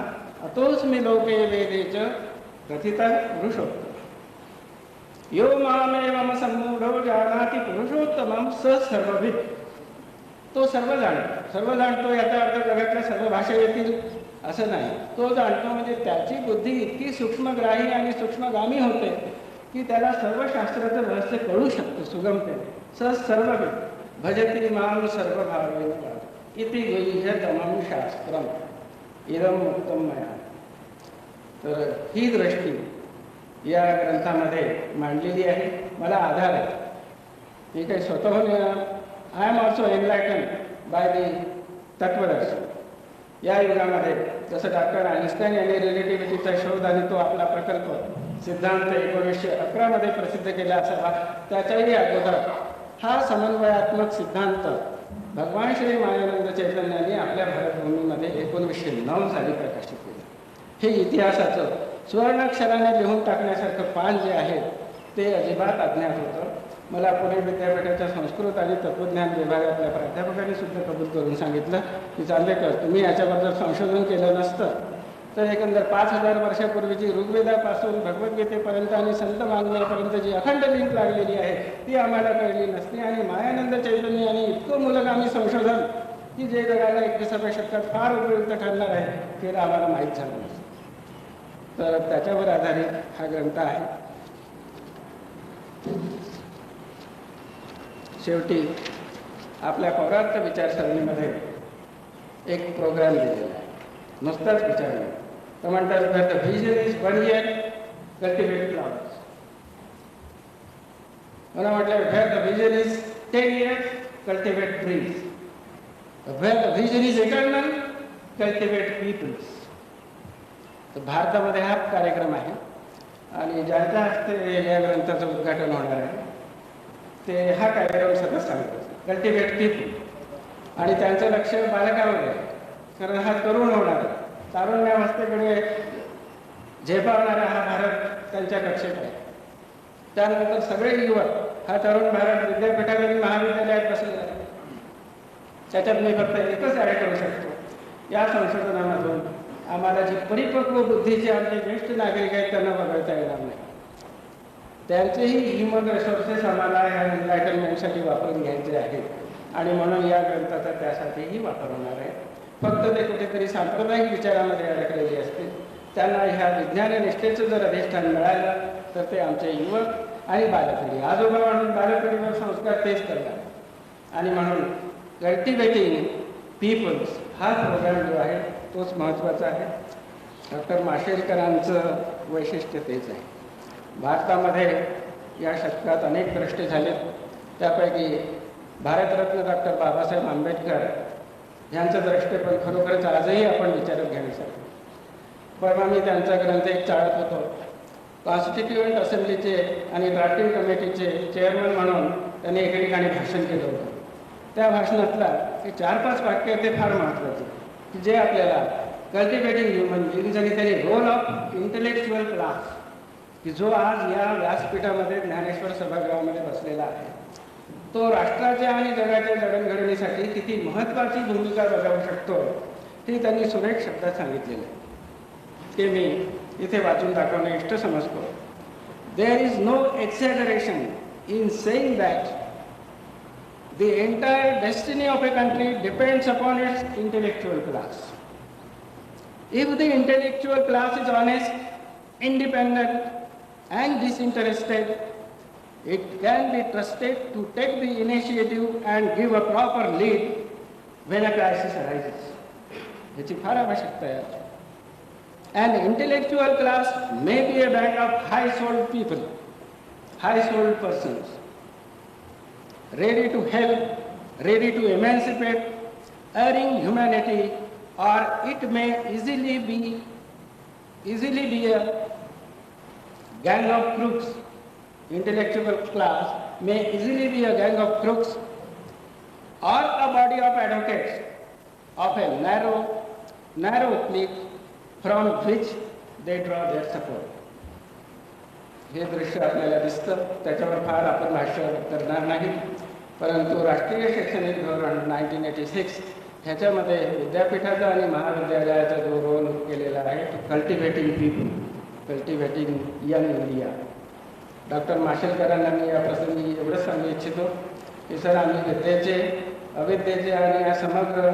अतोऽस्मि लोके वेदे च प्रथितः पुरुषोत्तमः. यो मामेवम सम्मूढो जानाति पुरुषोत्तमं स सर्वविद्. तो सर्व जाणतो. सर्व जाणतो याचा अर्थ जगातल्या सर्व भाषा येतील असं नाही. तो जाणतो म्हणजे त्याची बुद्धी इतकी सूक्ष्मग्राही आणि सूक्ष्मगामी होते की त्याला सर्व शास्त्राचं रहस्य कळू शकतं सुगमतेने. स सर्वविद् भजती मां सर्वभावेन इति गुह्यतमं शास्त्रम इदं मुक्तं मया. तर ही दृष्टी या ग्रंथामध्ये मांडलेली आहे. मला आधार आहे. मी काही स्वतःहून I am also enlighten by the tattvadarshan. या युगामध्ये जसं डॉक्टर आइन्स्टाईन यांनी रिलेटिव्हिटीचा शोध आणि तो आपला प्रकल्प सिद्धांत 1911 मध्ये प्रसिद्ध केला असावा. त्याच्याही अगोदर हा समन्वयात्मक सिद्धांत भगवान श्री मायानंद चैतन्यांनी आपल्या भारतभूमीमध्ये 1909 साली प्रकाशित केलं. हे इतिहासाचं सुवर्णाक्षराने लिहून टाकण्यासारखं पान जे आहे ते अजिबात अज्ञात होतं. मला पुणे विद्यापीठाच्या संस्कृत आणि तत्त्वज्ञान विभागातल्या प्राध्यापकांनी सुद्धा कबूल करून सांगितलं की चांदेकर, तुम्ही याच्याबद्दल संशोधन केलं नसतं तर एकंदर 5000 वर्षापूर्वीची ऋग्वेदापासून भगवद्गीतेपर्यंत आणि संत वाङ्मयापर्यंत जी अखंड लिंक लागलेली आहे ती आम्हाला कळली नसती. आणि मायानंद चैतन्य यांनी इतकं मूलगामी संशोधन की जे जगाला 21व्या शतकात फार उपयुक्त ठरणार आहे ते आम्हाला माहीत झालं नसतं. तर त्याच्यावर आधारित हा ग्रंथ आहे. शेवटी आपल्या पौरात्य विचारसरणीमध्ये एक प्रोग्राम दिलेला आहे, नुसताच विचार नाही. तर म्हणतात the vision is 1 year, cultivate flowers. मला म्हटलं where the vision is 10 years, cultivate trees. Where the vision is eternal, cultivate peoples. तर भारतामध्ये हा कार्यक्रम आहे आणि ज्यांच्या हस्ते या ग्रंथाचं उद्घाटन होणार आहे ते हा कार्यक्रम सतत सांगतात, कल्टिवेट पीपल. आणि त्यांचं लक्ष बालकावर आहे, कारण हा तरुण होणार आहे. तारुण्यावस्थेकडे झेपावणारा हा भारत त्यांच्या कक्षेत आहे. त्यानंतर सगळे युवक हा तरुण भारत विद्यापीठात आणि महाविद्यालयात बसलेला आहे. त्याच्यात मी फक्त एकच ॲड करू शकतो, या संशोधनामधून आम्हाला जी परिपक्व बुद्धीचे आमचे ज्येष्ठ नागरिक आहेत त्यांना वगळता येणार नाही. त्यांचेही ह्युमन रिसोर्सेस आम्हाला ह्या एनलायटनमेंटसाठी वापरून घ्यायचे आहेत आणि म्हणून या ग्रंथाचा त्यासाठीही वापर होणार आहे. फक्त ते कुठेतरी सांप्रदायिक विचारामध्ये अडकलेले असतील, त्यांना ह्या विज्ञाननिष्ठेचं जर अधिष्ठान मिळालं तर ते आमचे युवक आणि बालपिढी, आजोबा म्हणून बालपिढीवर संस्कार तेच करतात. आणि म्हणून कल्टिवेटिंग पीपल्स हा प्रोग्राम जो आहे तोच महत्त्वाचा आहे. डॉक्टर माशेलकरांचं वैशिष्ट्य तेच आहे. भारतामध्ये या शतकात अनेक द्रष्टे झालेत. त्यापैकी भारतरत्न डॉक्टर बाबासाहेब आंबेडकर यांचं द्रष्टेपण खरोखरच आजही आपण विचारात घेण्यासारखं. परवा मी त्यांचा ग्रंथ एक चाळत होतो. कॉन्स्टिट्युएंट असेंब्लीचे आणि ड्राफ्टिंग कमिटीचे चेअरमन म्हणून त्यांनी एके ठिकाणी भाषण केलं होतं. त्या भाषणातला हे 4-5 वाक्य ते फार महत्त्वाचे की जे आपल्याला कल्टिवेटिंग ह्युमन बिईंग्ज आणि त्यांनी रोल ऑफ इंटेलेक्च्युअल क्लास की जो आज या व्यासपीठामध्ये ज्ञानेश्वर सभागृहामध्ये बसलेला आहे तो राष्ट्राच्या आणि जगाच्या जडणघडणीसाठी किती महत्त्वाची भूमिका बजावू शकतो हे त्यांनी सुरेख शब्दात सांगितलेलं आहे. ते मी इथे वाचून दाखवणे इष्ट समजतो. There is no exaggeration in saying that the entire destiny of a country depends upon its intellectual class. If the intellectual class is honest, independent, and disinterested, it can be trusted to take the initiative and give a proper lead when a crisis arises. याची फार आवश्यकता आहे. An intellectual class may be a band of high-souled people, high-souled persons, ready to help, ready to emancipate erring humanity, or it may easily be a gang of crooks. Intellectual class may easily be a gang of crooks or a body of advocates of a narrow clique from which they draw their support. हे दृश्य आपल्याला दिसतं, त्याच्यावर फार आपण भाष्य करणार नाही. परंतु राष्ट्रीय शैक्षणिक धोरण 1986 ह्याच्यामध्ये विद्यापीठाचा आणि महाविद्यालयाचा जो रोल केलेला आहे तो cultivating people, cultivating young India. Doctor माशेलकरांना मी या प्रसंगी एवढंच सांगू इच्छितो की सर, आम्ही विद्येचे, अविद्येचे आणि या समग्र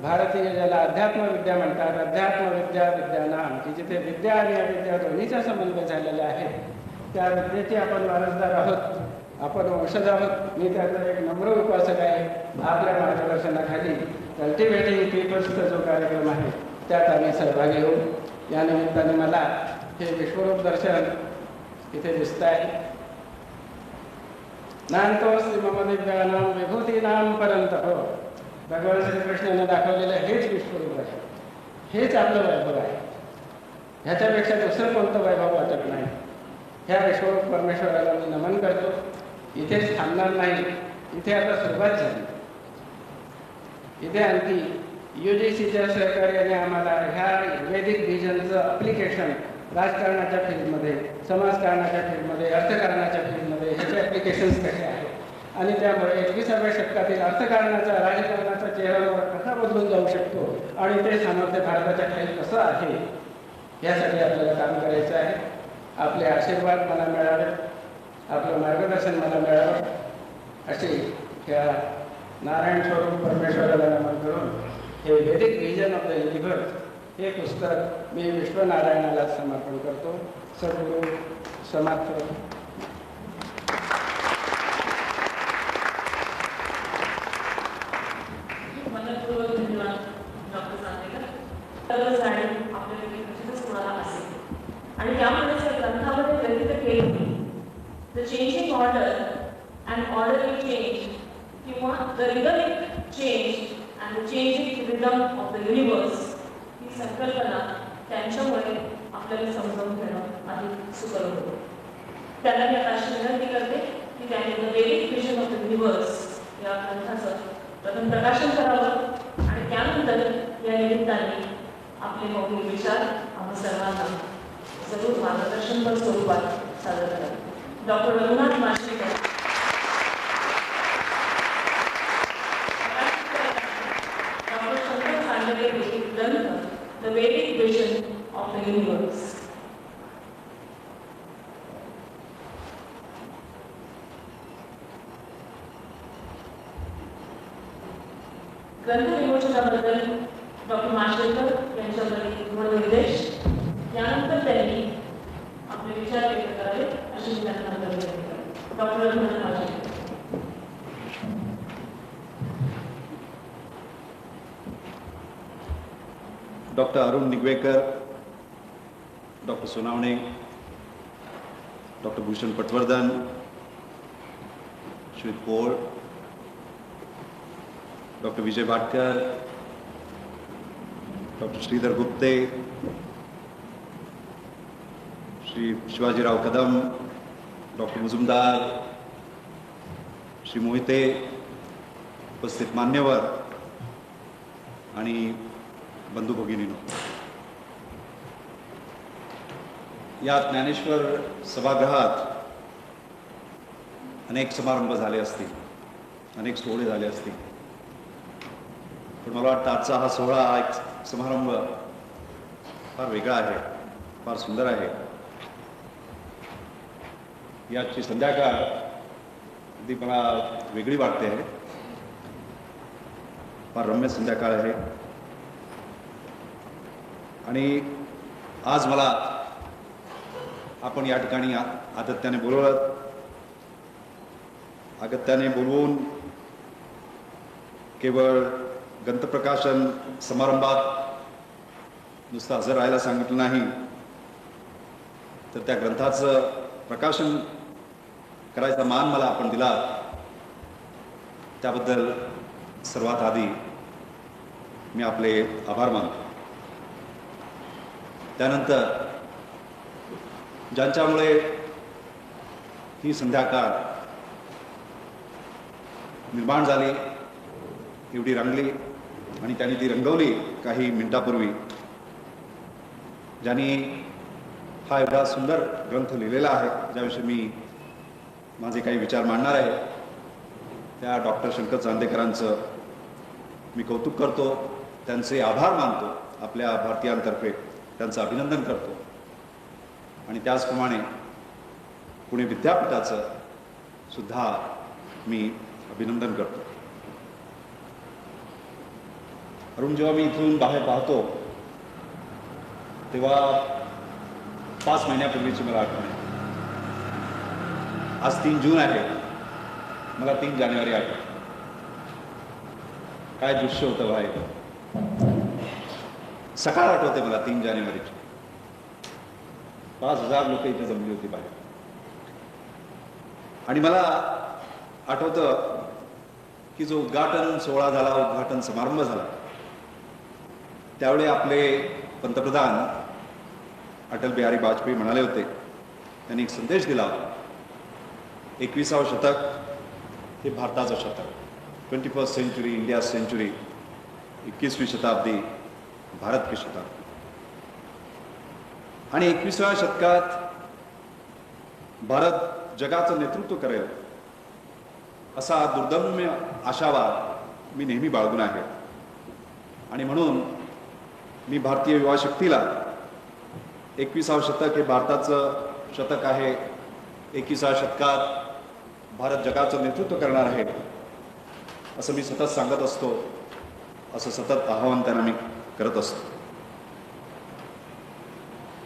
भारतीय ज्याला अध्यात्मविद्या म्हणतात, अध्यात्मविद्या विद्यानाम की जिथे विद्या आणि अविद्या दोन्हीचा समन्वय झालेला आहे त्या विद्येचे आपण वारसदार आहोत, आपण वंशज आहोत. मी त्याचा एक नम्र उपासक आहे. आपल्या मार्गदर्शनाखाली कल्टिवेटिंग पीपल्सचा जो कार्यक्रम आहे त्यात आम्ही सहभागी होऊ. या निमित्ताने मला हे विश्वरूप दर्शन इथे दिसत आहे. नांतोस्ति मम दिव्यानां विभूतीनां परन्तप. भगवान श्रीकृष्णाने दाखवलेलं हेच विश्वरूप आहे, हेच आपलं वैभव आहे. ह्याच्यापेक्षा दुसरं कोणतं वैभव वाटत नाही. ह्या विश्वरूप परमेश्वराला मी नमन करतो. इथेच थांबणार नाही, इथे आता सुरुवात झाली. इथे आणखी UGCच्या सहकार्याने आम्हाला ह्या वैदिक व्हिजनचं अप्लिकेशन राजकारणाच्या फील्डमध्ये, समाजकारणाच्या फील्डमध्ये, अर्थकारणाच्या फील्डमध्ये ह्याचे ॲप्लिकेशन्स कसे आहेत आणि त्यामुळे 21व्या शतकातील अर्थकारणाचा, राजकारणाचा चेहरा कसा बदलून जाऊ शकतो आणि ते सामर्थ्य भारताच्या खाली कसं आहे यासाठी आपल्याला काम करायचं आहे. आपले आशीर्वाद मला मिळावे, आपलं मार्गदर्शन मला मिळावं अशी ह्या नारायण स्वरूप परमेश्वराला नमन करून हे वैदिक व्हिजन ऑफ द युनिव्हर्स हे पुस्तक मी विश्वनारायणाला समर्पण करतो. सद्गुरू समर्थ. मनपूर्वक धन्यवाद डॉक्टर चांदेकर. तरच जाणीव आपल्याला निश्चितच कोणाला असेल आणि त्यामुळेच या ग्रंथामध्ये व्यक्त केली the changing order and orderly change किंवा the rhythmic change and the changing rhythm of the universe ही संकल्पना त्यांच्यामुळे आपल्याला समजावून घेणं अधिक सुकर होतं. त्यांना मी आता अशी विनंती करते की त्यांनी द वैदिक व्हिजन ऑफ द युनिव्हर्स या ग्रंथाचं प्रथम प्रकाशन करावं आणि त्यानंतर या निमित्ताने आपले मौलिक विचार आम्हा सर्वांना जरूर मार्गदर्शनपर स्वरूपात सादर करावे. डॉक्टर रघुनाथ माशेलकर डॉक्टर शंकर चांदेकर लिखित ग्रंथ द वैदिक व्हिजन ऑफ द युनिव्हर्स. ग्रंथ विमोचनाबद्दल डॉक्टर माशेलकर यांच्याबद्दल निर्देश यानंतर त्यांनी आपले विचार व्यक्त करावे अशी मी त्यांना विनंती करते. Doctor Raghunath Mashelkar. Doctor Arun Nigvekar, doctor Sonawane, doctor Bhushan Patwardhan, Shri Pol, doctor Vijay Bhatkar, doctor Shridhar Gupte, Shri Shivajirao Kadam, doctor Mujumdar, Shri Mohite, उपस्थित मान्यवर आणि बंधू भगिनींनो, या ज्ञानेश्वर सभागृहात अनेक समारंभ झाले असतील, अनेक सोहळे झाले असतील, पण मला वाटतं आजचा हा सोहळा, हा एक समारंभ फार वेगळा आहे, फार सुंदर आहे. याची संध्याकाळ अगदी मला वेगळी वाटते आहे, फार रम्य संध्याकाळ आहे. आणि आज मला आपण या ठिकाणी आगत्याने बोलवून केवळ ग्रंथप्रकाशन समारंभात नुसतं हजर राहायला सांगितलं नाही, तर त्या ग्रंथाचं प्रकाशन करायचा मान मला आपण दिला, त्याबद्दल सर्वात आधी मी आपले आभार मानतो. त्यानंतर ज्यांच्यामुळे ही संध्याकाळ निर्माण झाली, एवढी रंगली आणि त्यांनी ती रंगवली काही मिनिटापूर्वी, ज्यांनी हा एवढा सुंदर ग्रंथ लिहिलेला आहे, ज्याविषयी मी माझे काही विचार मांडणार आहे, त्या डॉक्टर शंकर चांदेकरांचं मी कौतुक करतो, त्यांचे आभार मानतो, आपल्या भारतीयांतर्फे त्यांचं अभिनंदन करतो. आणि त्याचप्रमाणे पुणे विद्यापीठाचं सुद्धा मी अभिनंदन करतो. अरुण, जेव्हा मी इथून बाहेर पाहतो तेव्हा 5 महिन्यापूर्वीची मला आठवण आहे. आज 3 जून आहे, मला 3 जानेवारी आठवतं. काय दृश्य होतं बाहेर. सकाळ आठवते मला 3 जानेवारीची. 5000 लोक इथे जमली होती बाहेर. आणि मला आठवतं की जो उद्घाटन सोहळा झाला, उद्घाटन समारंभ झाला, त्यावेळी आपले पंतप्रधान अटल बिहारी वाजपेयी म्हणाले होते त्यांनी एक संदेश दिला, 21वावं शतक हे भारताचं शतक, 21st सेंचुरी इंडिया सेंचुरी, 21वीं शताब्दी भारत की शताब्दी. आणि 21व्या शतकात भारत जगाचं नेतृत्व करेल असा दुर्दम्य आशावाद मी नेहमी बाळगून आहे. आणि म्हणून मी भारतीय युवा शक्तीला 21वावं शतक हे भारताचं शतक आहे, 21व्या शतकात भारत जगाचं नेतृत्व करणार आहे असं मी सतत सांगत असतो, असं सतत आवाहन त्यांना मी करत असतो.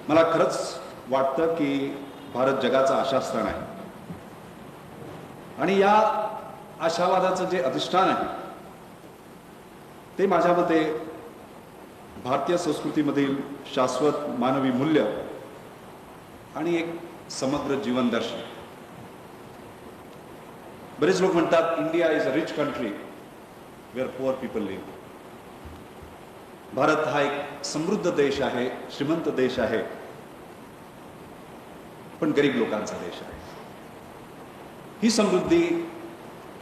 मला खरंच वाटतं की भारत जगाचं आशास्थान आहे आणि या आशावादाचं जे अधिष्ठान आहे ते माझ्या मते भारतीय संस्कृतीमधील शाश्वत मानवी मूल्य आणि एक समग्र जीवन दर्शन. बरेच लोक म्हणतात India is a rich country where poor people live. Bharat हा एक समृद्ध देश आहे, श्रीमंत देश आहे, पण गरीब लोकांचा देश आहे. ही समृद्धी,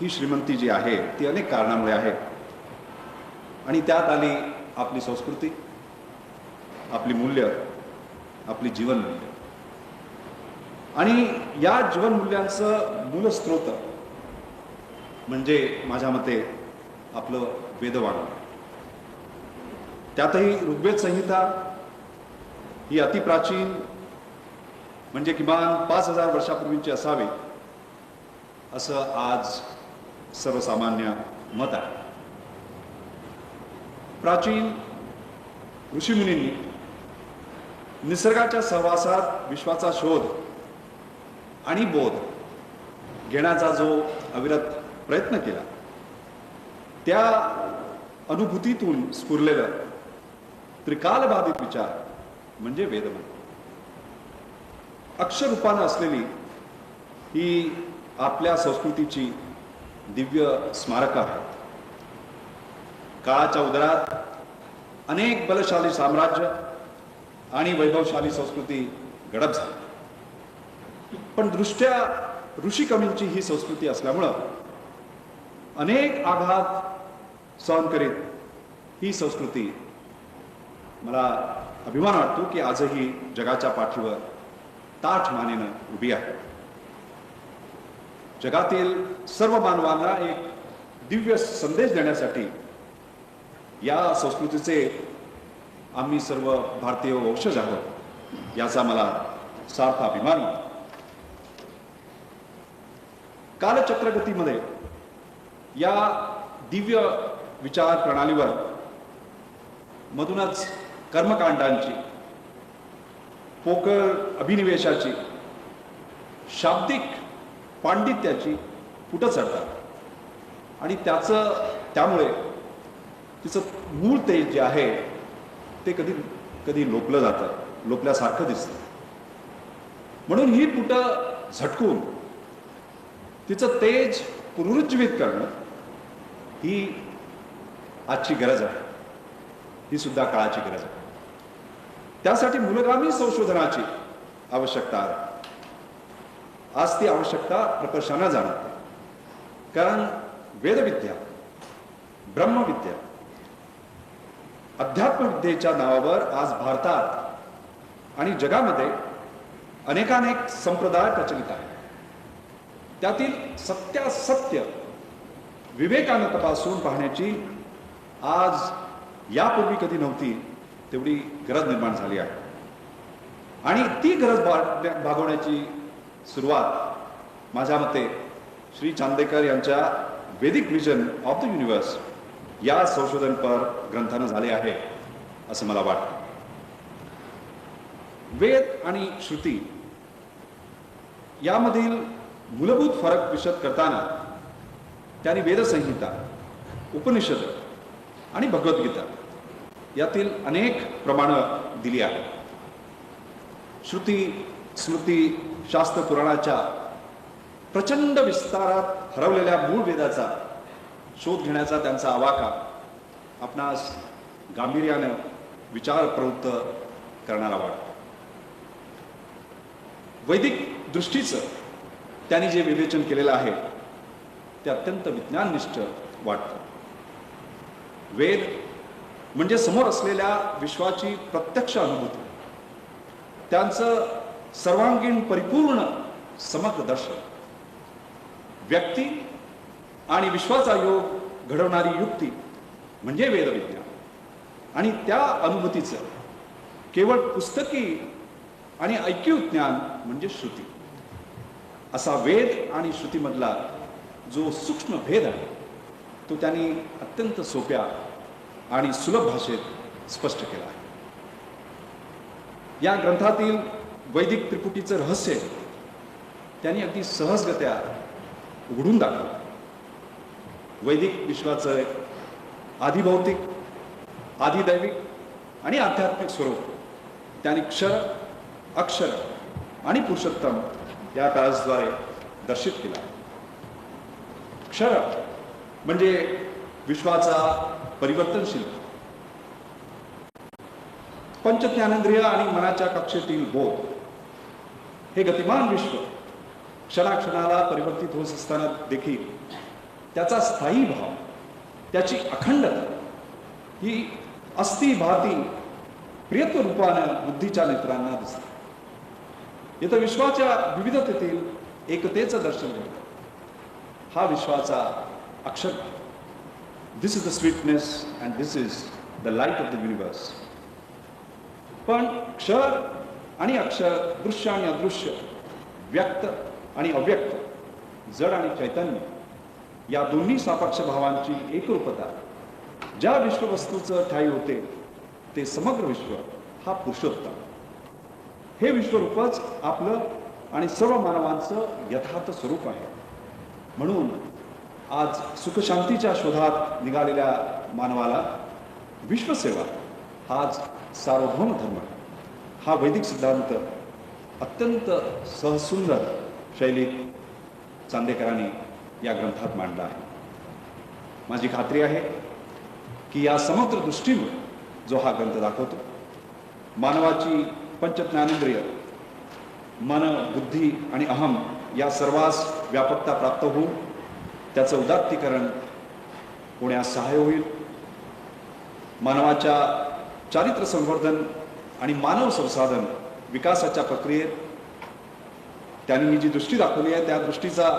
ही श्रीमंती जी आहे ती अनेक कारणामुळे आहे आणि त्यात आली आपली संस्कृती, आपली मूल्य, आपली जीवनमूल्य. आणि या जीवनमूल्यांचं मूलस्रोत म्हणजे माझ्या मते आपलं वेदवाङ्मय. त्यातही ऋग्वेद संहिता ही अतिप्राचीन, म्हणजे किमान 5000 वर्षापूर्वीची असावी असं आज सर्वसामान्य मत आहे. प्राचीन ऋषीमुनींनी निसर्गाच्या सहवासात विश्वाचा शोध आणि बोध घेण्याचा जो अविरत प्रयत्न केला, त्या अनुभूतीतून स्फुरलेलं त्रिकालबाधित विचार म्हणजे वेदमंत्र. अक्षररूपानं असलेली ही आपल्या संस्कृतीची दिव्य स्मारकं आहेत. काळाच्या उदरात अनेक बलशाली साम्राज्य आणि वैभवशाली संस्कृती गडप झाली, पण दृष्ट्या ऋषिकवींची ही संस्कृती असल्यामुळं अनेक आघात सहन करीत ही संस्कृती, मला अभिमान वाटतो की आजही जगाच्या पाठीवर ताठ मानेनं उभी आहे. जगातील सर्व मानवांना एक दिव्य संदेश देण्यासाठी या संस्कृतीचे आम्ही सर्व भारतीय वंशज आहोत याचा मला सार्थ अभिमान वाटतो. कालचक्रगतीमध्ये या दिव्य विचार प्रणालीवर मधूनच कर्मकांडांची, पोकळ अभिनिवेशाची, शाब्दिक पांडित्याची पुटं चढतात आणि त्यामुळे तिचं मूळ तेज जे आहे ते कधी कधी लोपलं जातं, लोपल्यासारखं दिसतं. म्हणून ही पुटं झटकून तिचं तेज पुनरुज्जीवित करणं ही आजची गरज आहे, ही सुद्धा काळाची गरज आहे. त्यासाठी मूलगामी संशोधनाची आवश्यकता आहे. आज ती आवश्यकता प्रकर्षानं जाणवते, कारण वेदविद्या, ब्रह्मविद्या, अध्यात्मविद्येच्या नावावर आज भारतात आणि जगामध्ये अनेकानेक संप्रदाय प्रचलित आहेत. त्यातील सत्यासत्य विवेकानं तपासून पाहण्याची आज यापूर्वी कधी नव्हती तेवढी गरज निर्माण झाली आहे. आणि ती गरज भागवण्याची सुरुवात माझ्या मते श्री चांदेकर यांच्या वेदिक विजन ऑफ द युनिवर्स या संशोधनपर ग्रंथानं झाले आहे असं मला वाटतं. वेद आणि श्रुती यामधील मूलभूत फरक विशद करताना त्यांनी वेदसंहिता, उपनिषद आणि भगवद्गीता यातील अनेक प्रमाणं दिली आहेत. श्रुती, स्मृती, शास्त्र पुराणाच्या प्रचंड विस्तारात हरवलेल्या मूळ वेदाचा शोध घेण्याचा त्यांचा आवाका आपणास गांभीर्यानं विचार प्रवृत्त करणारा वाटतो. वैदिक दृष्टीचं त्यांनी जे विवेचन केलेलं आहे ते अत्यंत विज्ञाननिष्ठ वाटतं. वेद म्हणजे समोर असलेल्या विश्वाची प्रत्यक्ष अनुभूती, त्यांचं सर्वांगीण परिपूर्ण समग्र दर्शन, व्यक्ती आणि विश्वाचा योग घडवणारी युक्ती म्हणजे वेदविज्ञान. आणि त्या अनुभूतीचं केवळ पुस्तकी आणि ऐकीव ज्ञान म्हणजे श्रुती. असा वेद आणि श्रुतीमधला जो सूक्ष्म भेद आहे तो त्यांनी अत्यंत सोप्या आणि सुलभ भाषेत स्पष्ट केला आहे. या ग्रंथातील वैदिक त्रिपुटीचं रहस्य त्यांनी अगदी सहजगत्या उघडून दाखवलं. वैदिक विश्वाचं आधिभौतिक, आधिदैविक आणि आध्यात्मिक स्वरूप त्यांनी क्षर, अक्षर आणि पुरुषोत्तम या काळाद्वारे दर्शित केला. क्षर म्हणजे विश्वाचा परिवर्तनशील, पंचज्ञानेंद्रिय आणि मनाच्या कक्षेतील बोध, हे गतिमान विश्व क्षणाक्षणाला परिवर्तित होत असताना देखील त्याचा स्थायी भाव, त्याची अखंडता ही अस्ति भाती प्रियत्व रूपानं बुद्धीच्या नेत्रांना दिसते. इथं विश्वाच्या विविधतेतील एकतेचं दर्शन घडतं. हा विश्वाचा अक्षर. This is the sweetness and this is the light of the universe. पण क्षर आणि अक्षर, दृश्य आणि अदृश्य, व्यक्त आणि अव्यक्त, जड आणि चैतन्य या दोन्ही सापेक्ष भावांची एकरूपता ज्या विश्ववस्तूचं ठायी होते ते समग्र विश्व हा पुरुषोत्तम. हे विश्वरूपच आपलं आणि सर्व मानवांचं यथार्थ स्वरूप आहे. म्हणून आज सुखशांतीच्या शोधात निघालेल्या मानवाला विश्वसेवा हाच सार्वभौम धर्म आहे. हा वैदिक सिद्धांत अत्यंत सहसुंदर शैलीत चांदेकरांनी या ग्रंथात मांडला आहे. माझी खात्री आहे की या समग्र दृष्टीमुळे जो हा ग्रंथ दाखवतो, मानवाची पंचज्ञानेंद्रिय, मन, बुद्धी आणि अहम या सर्वांस व्यापकता प्राप्त होऊन त्याचं उदात्तीकरण होण्यास सहाय्य होईल. मानवाच्या चारित्र्य संवर्धन आणि मानव संसाधन विकासाच्या प्रक्रियेत त्यांनी जी दृष्टी दाखवली आहे त्या दृष्टीचा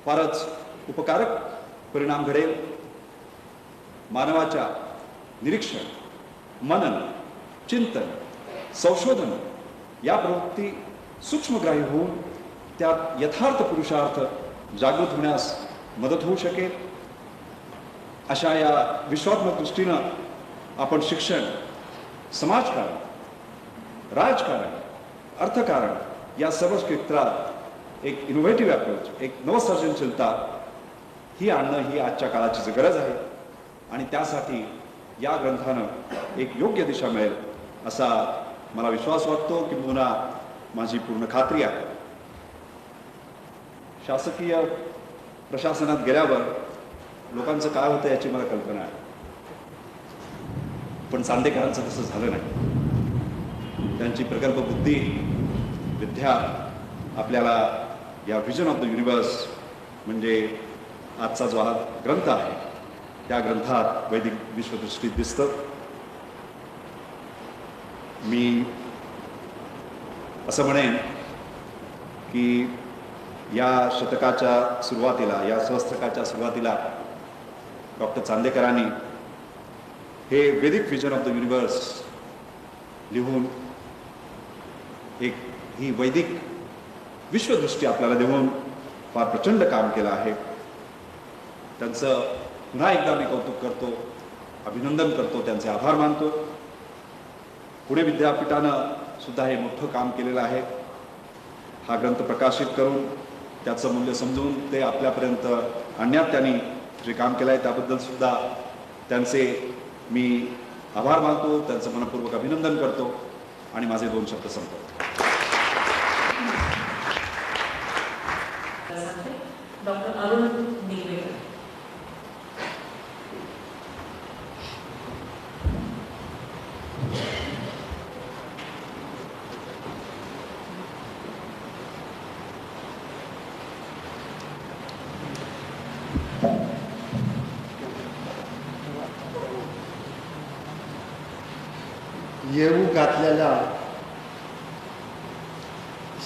फारच उपकारक परिणाम घडेल. मानवाच्या निरीक्षण, मनन, चिंतन, संशोधन या प्रवृत्ती सूक्ष्मग्राही होऊन त्यात यथार्थ पुरुषार्थ जागृत होण्यास मदत होऊ शकेल. अशा या विश्वात्मक दृष्टीनं आपण शिक्षण, समाजकारण, राजकारण, अर्थकारण या सर्व क्षेत्रात एक इनोव्हेटिव्ह अप्रोच, एक नवसर्जनशीलता ही आणणं ही आजच्या काळाची गरज आहे. आणि त्यासाठी या ग्रंथानं एक योग्य दिशा मिळेल असा मला विश्वास वाटतो, किंबहुना माझी पूर्ण खात्री आहे. शासकीय प्रशासनात गेल्यावर लोकांचं काय होतं याची मला कल्पना आहे, पण चांदेकरांचं तसं झालं नाही. त्यांची प्रकल्प बुद्धी, विद्या आपल्याला या व्हिजन ऑफ द युनिवर्स म्हणजे आजचा जो हा ग्रंथ आहे त्या ग्रंथात वैदिक विश्वदृष्टीत दिसतं. मी असं म्हणेन की या शतकाच्या सुरुवातीला, या सहस्त्रकाच्या सुरुवातीला डॉक्टर चांदेकरांनी हे वैदिक व्हिजन ऑफ द युनिवर्स लिहून ही वैदिक विश्वदृष्टी आपल्याला देऊन फार प्रचंड काम केलं आहे. त्यांचं पुन्हा एकदा मी कौतुक करतो, अभिनंदन करतो, त्यांचे आभार मानतो. पुणे विद्यापीठानं सुद्धा हे मोठं काम केलेलं आहे. हा ग्रंथ प्रकाशित करून त्याचं मूल्य समजून ते आपल्यापर्यंत आणण्यात त्यांनी जे काम केलं आहे त्याबद्दल सुद्धा त्यांचे मी आभार मानतो, त्यांचं मनपूर्वक अभिनंदन करतो आणि माझे 2 शब्द संपवतो. डॉक्टर अरुण निगवेकर. येऊ घातलेल्या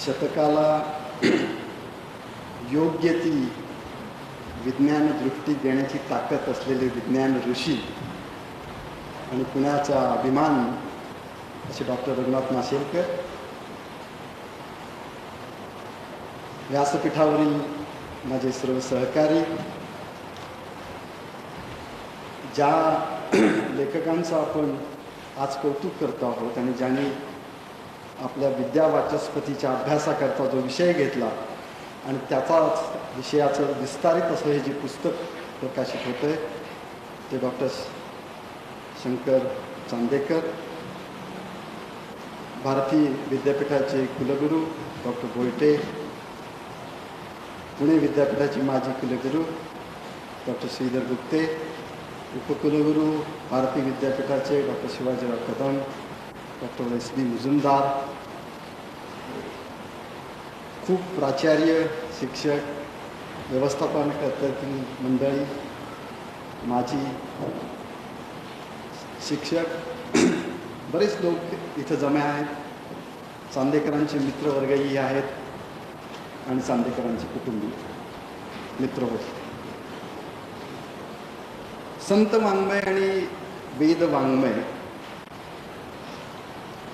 शतकाला योग्य ती विज्ञान दृष्टी देण्याची ताकद असलेले विज्ञान ऋषी आणि पुण्याचा अभिमान असे डॉक्टर रघुनाथ माशेलकर, व्यासपीठावरील माझे सर्व सहकारी, ज्या लेखकांचं आपण आज कौतुक करतो आहोत आणि ज्यांनी आपल्या विद्यावाचस्पतीच्या अभ्यासाकरता जो विषय घेतला आणि त्याचाच विषयाचं विस्तारित असं हे जे पुस्तक प्रकाशित होतं आहे ते डॉक्टर शंकर चांदेकर, भारती विद्यापीठाचे कुलगुरू डॉक्टर गोयटे, पुणे विद्यापीठाचे माजी कुलगुरू डॉक्टर श्रीधर गुप्ते, उपकुलगुरू भारती विद्यापीठाचे doctor Shivajirao Kadam, doctor S B Mujumdar, खूप प्राचार्य, शिक्षक, व्यवस्थापन कर्त्यातील मंडळी, माजी शिक्षक, बरेच लोक इथं जमे आहेत. चांदेकरांचे मित्रवर्गही आहेत आणि चांदेकरांचे कुटुंबीय मित्र होते. संत वाङ्मय आणि वेद वाङ्मय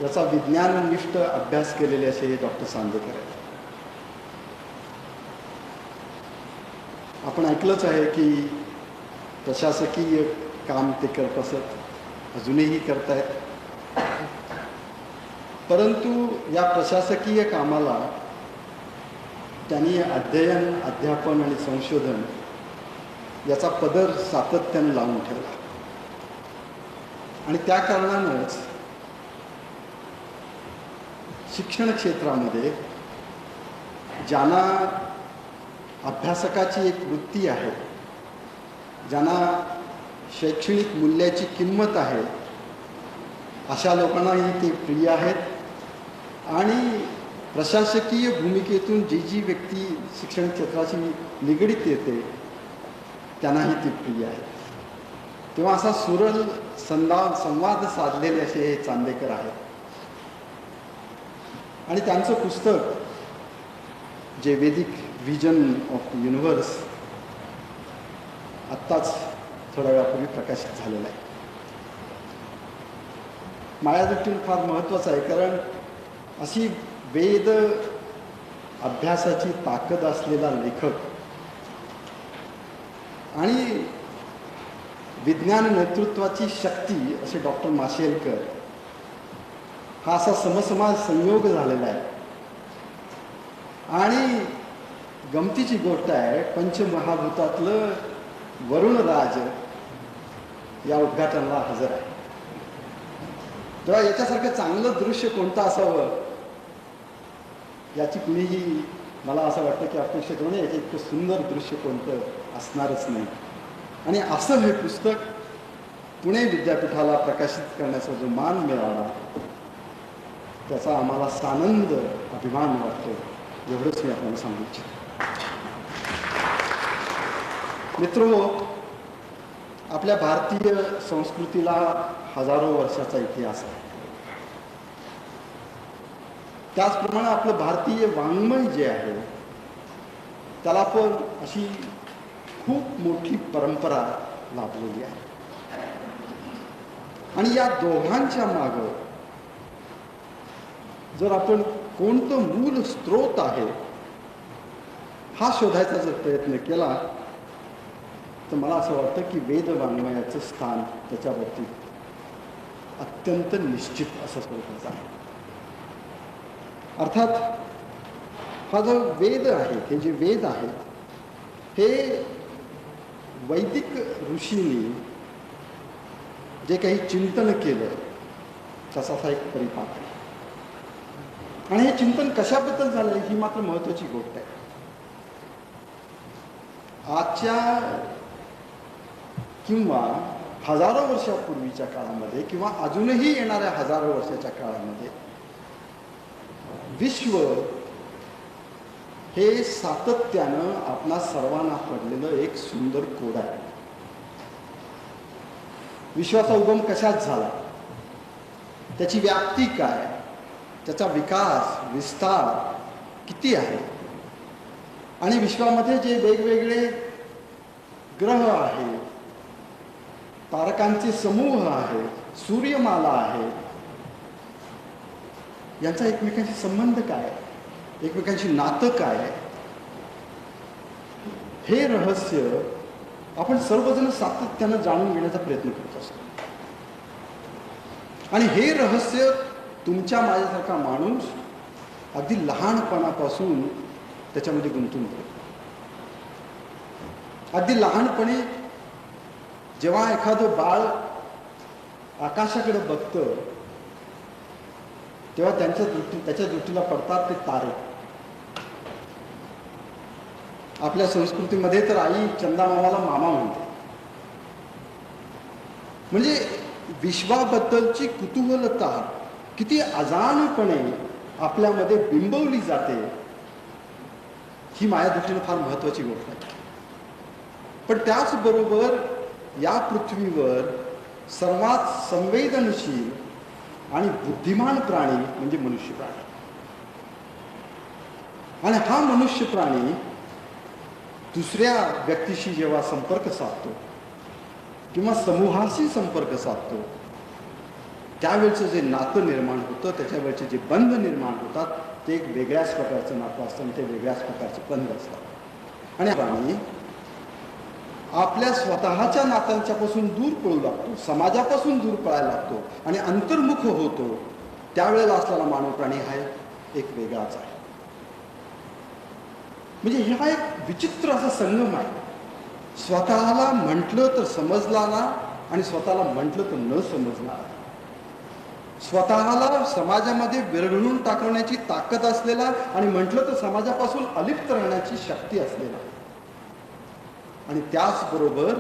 याचा विज्ञाननिष्ठ अभ्यास केलेले असे हे डॉक्टर चांदेकर आहेत. आपण ऐकलंच आहे की प्रशासकीय काम ते करत असत, अजूनही करतायत. परंतु या प्रशासकीय कामाला त्यांनी अध्ययन, अध्यापन आणि संशोधन याचा पदर सातत्याने लावून ठेवला आणि त्या कारणानंच शिक्षण क्षेत्रामध्ये ज्यांना अभ्यासकाची एक वृत्ती आहे, ज्यांना शैक्षणिक मूल्याची किंमत आहे, अशा लोकांनाही ते प्रिय आहेत आणि प्रशासकीय भूमिकेतून जी जी व्यक्ती शिक्षण क्षेत्राशी निगडीत येते त्यांनाही ती प्रिय आहे. तेव्हा असा सुरल संवाद साधलेले असे हे चांदेकर आहेत. आणि त्यांचं पुस्तक जे वेदिक व्हिजन ऑफ द युनिव्हर्स आत्ताच थोड्या वेळापूर्वी प्रकाशित झालेलं आहे. माझ्या दृष्टीने फार महत्त्वाचं आहे, कारण अशी वेद अभ्यासाची ताकद असलेला लेखक आणि विज्ञान नेतृत्वाची शक्ती असे डॉक्टर माशेलकर, हा असा समसमाज संयोग झालेला आहे. आणि गमतीची गोष्ट आहे, पंचमहाभूतातलं वरुणराज या उद्घाटनाला हजर आहे. तेव्हा याच्यासारखं चांगलं दृश्य कोणतं असावं याची कुणीही, मला असं वाटतं की अपेक्षा करू नये, याचं इतकं सुंदर दृश्य कोणतं असणारच नाही. आणि असं हे पुस्तक पुणे विद्यापीठाला प्रकाशित करण्याचा जो मान मिळाला त्याचा आम्हाला सानंद अभिमान वाटतो, एवढंच मी आपल्याला सांगू इच्छितो. मित्रहो, आपल्या भारतीय संस्कृतीला हजारो वर्षाचा इतिहास आहे. त्याचप्रमाणे आपलं भारतीय वाङ्मय जे आहे त्याला पण अशी खूप मोठी परंपरा लाभलेली आहे. आणि या दोघांच्या मागं जर आपण कोणतं मूल स्रोत आहे हा शोधायचा जर प्रयत्न केला तर मला असं वाटतं की वेद वाङ्मयाचं स्थान त्याच्यावरती अत्यंत निश्चित असं स्वरूपाचं आहे. अर्थात हा जो वेद आहे, हे जे वेद आहेत हे वैदिक ऋषींनी जे काही चिंतन केलं त्याचा हा एक परिपाक आहे. आणि हे चिंतन कशाबद्दल झालं ही मात्र महत्त्वाची गोष्ट आहे. आजच्या किंवा हजारो वर्षापूर्वीच्या काळामध्ये किंवा अजूनही येणाऱ्या हजारो वर्षाच्या काळामध्ये विश्व हे सातत्यानं आपणा सर्वांना पडलेलं एक सुंदर कोड आहे. विश्वाचा उगम कशात झाला त्याची व्याप्ती काय, त्याचा विकास विस्तार किती आहे, आणि विश्वामध्ये जे वेगवेगळे ग्रह आहे, तारकांचे समूह आहे, सूर्यमाला आहे, यांचा एकमेकांशी संबंध काय, एकमेकांशी नातं काय, हे रहस्य आपण सर्वजण सातत्यानं जाणून घेण्याचा प्रयत्न करत असतो. आणि हे रहस्य तुमच्या माझ्यासारखा माणूस अगदी लहानपणापासून त्याच्यामध्ये गुंतून पडतो. अगदी लहानपणी जेव्हा एखादं बाळ आकाशाकडे बघतं तेव्हा त्याच्या दृष्टीला पडतात ते तारे. आपल्या संस्कृतीमध्ये तर आई चंदामामाला मामा म्हणते. म्हणजे विश्वाबद्दलची कुतूहलता किती अजाणपणे आपल्यामध्ये बिंबवली जाते ही माझ्या दृष्टीने फार महत्त्वाची गोष्ट आहे. पण त्याचबरोबर या पृथ्वीवर सर्वात संवेदनशील आणि बुद्धिमान प्राणी म्हणजे मनुष्य प्राणी. आणि हा मनुष्य प्राणी दुसऱ्या व्यक्तीशी जेव्हा संपर्क साधतो किंवा समूहाशी संपर्क साधतो त्यावेळचं जे नातं निर्माण होतं, त्याच्यावेळचे जे बंध निर्माण होतात ते एक वेगळ्याच प्रकारचं नातं असतं आणि ते वेगळ्याच प्रकारचे बंध असतात. आणि प्राणी आपल्या स्वतःच्या नात्यांच्यापासून दूर पळू लागतो, समाजापासून दूर पळायला लागतो आणि अंतर्मुख होतो. त्यावेळेला असलेला मानव प्राणी हा एक वेगळाच आहे. म्हणजे हा एक विचित्र असा संगम आहे. स्वतःला म्हटलं तर समजणारा आणि स्वतःला म्हटलं तर न समजणारा, स्वतःला समाजामध्ये विरघळून टाकण्याची ताकद असलेला आणि म्हटलं तर समाजापासून अलिप्त राहण्याची शक्ती असलेला, आणि त्याचबरोबर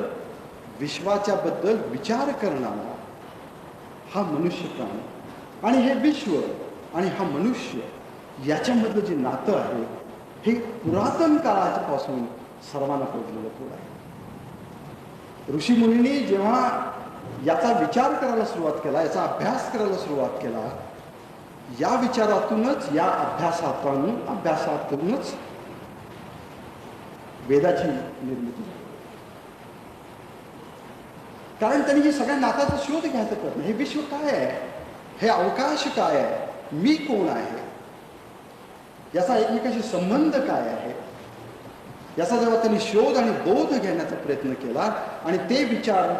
विश्वाच्या बद्दल विचार करणारा हा मनुष्य प्राणी. आणि हे विश्व आणि हा मनुष्य याच्यामधलं जे नातं आहे हे पुरातन काळापासून सर्वांना पोचलेलं पुढं आहे. ऋषीमुनींनी जेव्हा याचा विचार करायला सुरुवात केला, याचा अभ्यास करायला सुरुवात केला, या विचारातूनच, या अभ्यासातूनच वेदाची निर्मिती झाली. कारण त्यांनी हे सगळ्या नात्याचा शोध घ्यायचा प्रयत्न, हे विश्व काय आहे, हे अवकाश काय आहे, मी कोण आहे, याचा एकमेकांशी संबंध काय आहे, याचा जेव्हा त्यांनी शोध आणि बोध घेण्याचा प्रयत्न केला आणि ते विचार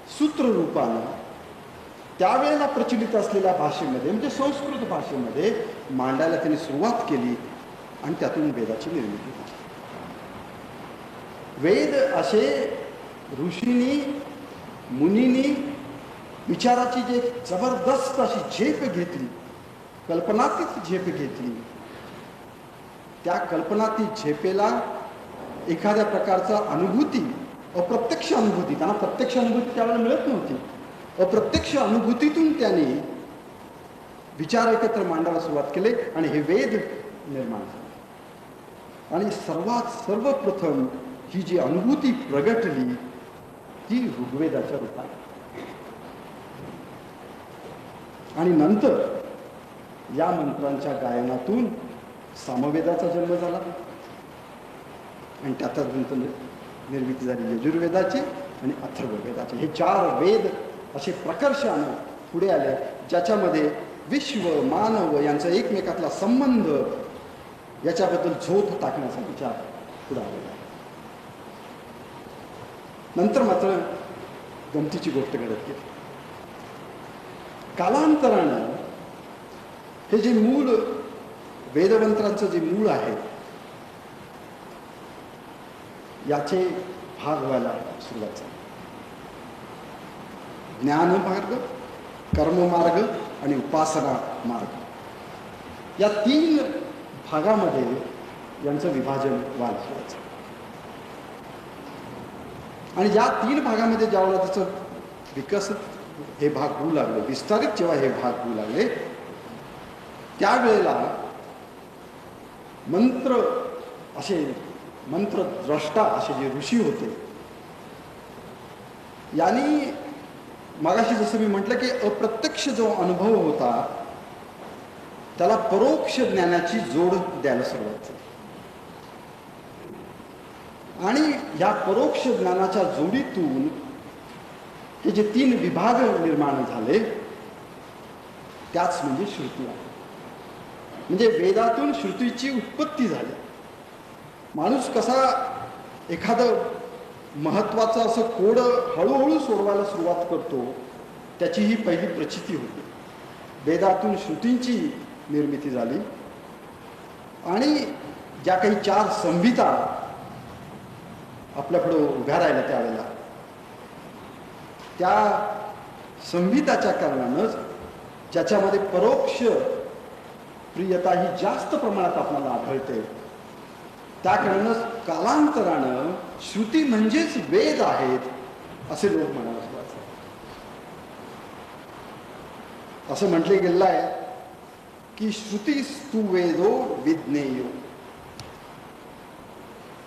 सूत्ररूपानं त्यावेळेला प्रचलित असलेल्या भाषेमध्ये म्हणजे संस्कृत भाषेमध्ये मांडायला त्यांनी सुरुवात केली आणि त्यातून वेदाची निर्मिती झाली. वेद असे ऋषींनी मुनींनी विचाराची जे जबरदस्त अशी झेप घेतली, कल्पनातीत झेप घेतली, त्या कल्पनातीत झेपेला एखाद्या प्रकारचा अनुभूती, अप्रत्यक्ष अनुभूती, त्यांना प्रत्यक्ष अनुभूती त्यावेळेला मिळत नव्हती, अप्रत्यक्ष अनुभूतीतून त्यांनी विचार एकत्र मांडायला सुरुवात केली आणि हे वेद निर्माण झाले. आणि सर्वप्रथम ही जी अनुभूती प्रगटली ती ऋग्वेदाच्या रूपात, आणि नंतर या मंत्रांच्या गायनातून सामवेदाचा जन्म झाला आणि त्यातच निर्मिती झाली यजुर्वेदाची आणि अथर्ववेदाची. हे 4 वेद असे प्रकर्षानं पुढे आले ज्याच्यामध्ये विश्व मानव यांचा एकमेकातला संबंध याच्याबद्दल झोत टाकण्याचा विचार पुढे आलेला आहे. नंतर मात्र गमतीची गोष्ट घडत गेली. कालांतरानं हे जे मूळ वेदमंत्रांचं जे मूळ आहे याचे भाग व्हायला सुरुवात झाली. ज्ञानमार्ग, कर्ममार्ग आणि उपासना मार्ग या 3 भागामध्ये यांचं विभाजन व्हायला सुरुवात झालं. आणि या 3 भागामध्ये ज्यावेळेला त्याचं विकसित हे भाग होऊ लागले, विस्तारित जेव्हा हे भाग होऊ लागले, त्यावेळेला मंत्रद्रष्टा असे जे ऋषी होते यांनी मगाशी जसं मी म्हटलं की अप्रत्यक्ष जो अनुभव होता त्याला परोक्ष ज्ञानाची जोड द्यायला सुरुवात झाली. आणि या परोक्ष ज्ञानाच्या जोडीतून हे जे 3 विभाग निर्माण झाले त्याच म्हणजे श्रुती आहे. म्हणजे वेदातून श्रुतीची उत्पत्ती झाली. माणूस कसा एखादं महत्वाचं असं कोड हळूहळू सोडवायला सुरुवात करतो त्याची ही पहिली प्रचिती होती. वेदातून श्रुतींची निर्मिती झाली आणि ज्या काही 4 संहिता आपल्यापुढं उभ्या राहिल्या त्यावेळेला त्या संहिताच्या कारणानंच ज्याच्यामध्ये परोक्ष प्रियता ही जास्त प्रमाणात आपल्याला आढळते त्या कारणानंच कालांतरानं श्रुती म्हणजेच वेद आहेत असे लोक म्हणायला सुरुवात झाले. असं म्हटले गेलं आहे की श्रुतीस्तु वेदो विज्ञेयो,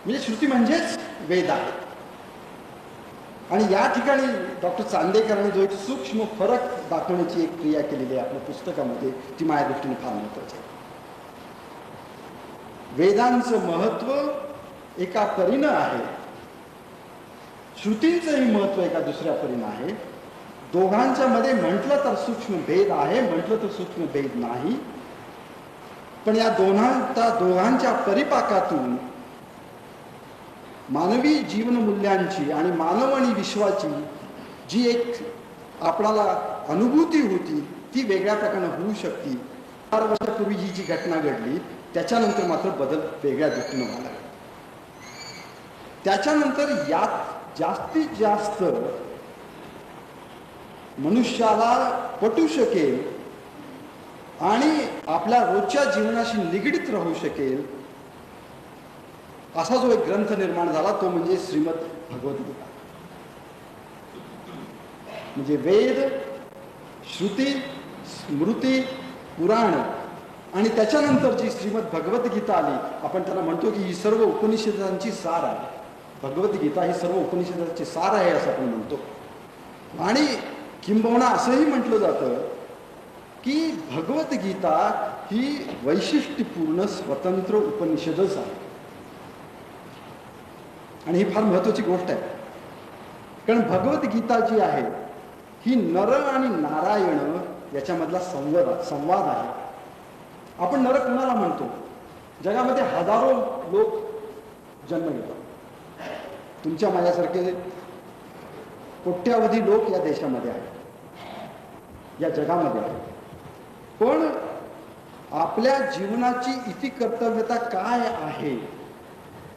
म्हणजे श्रुती म्हणजेच वेद आहे. आणि या ठिकाणी डॉक्टर चांदेकरांनी जो एक सूक्ष्म फरक दाखवण्याची एक क्रिया केलेली आहे आपल्या पुस्तकामध्ये ती माझ्या दृष्टीने फार महत्वाची आहे. वेदांचं महत्व एका परीनं आहे, श्रुतींचंही महत्व एका दुसऱ्या परीनं आहे. दोघांच्या मध्ये म्हटलं तर सूक्ष्म भेद आहे, म्हटलं तर सूक्ष्म भेद नाही. पण या दोघांच्या परिपाकातून मानवी जीवनमूल्यांची आणि मानव आणि विश्वाची जी एक आपणाला अनुभूती होती ती वेगळ्या प्रकारे होऊ शकते. 4 वर्षापूर्वी ही जी घटना घडली त्याच्यानंतर मात्र बदल वेगळ्या दृष्टीनं झाला. त्याच्यानंतर यात जास्तीत जास्त मनुष्याला पटू शकेल आणि आपल्या रोजच्या जीवनाशी निगडीत राहू शकेल असा जो एक ग्रंथ निर्माण झाला तो म्हणजे श्रीमद भगवद्गीता. म्हणजे वेद, श्रुती, स्मृती, पुराण आणि त्याच्यानंतर जी श्रीमद भगवद्गीता आली, आपण त्याला म्हणतो की ही सर्व उपनिषदांची सार आहे. भगवद्गीता ही सर्व उपनिषदांची सार आहे असं आपण म्हणतो. आणि किंबहुना असंही म्हटलं जातं की भगवद्गीता ही वैशिष्ट्यपूर्ण स्वतंत्र उपनिषदच आहे. आणि ही फार महत्वाची गोष्ट आहे, कारण भगवद्गीता जी आहे ही नर आणि नारायण याच्यामधला संवाद आहे. आपण नर कोणाला म्हणतो? जगामध्ये हजारो लोक जन्म घेतात. तुमच्या माझ्यासारखे कोट्यावधी लोक या देशामध्ये आहेत, या जगामध्ये आहेत. पण आपल्या जीवनाची इति कर्तव्यता काय आहे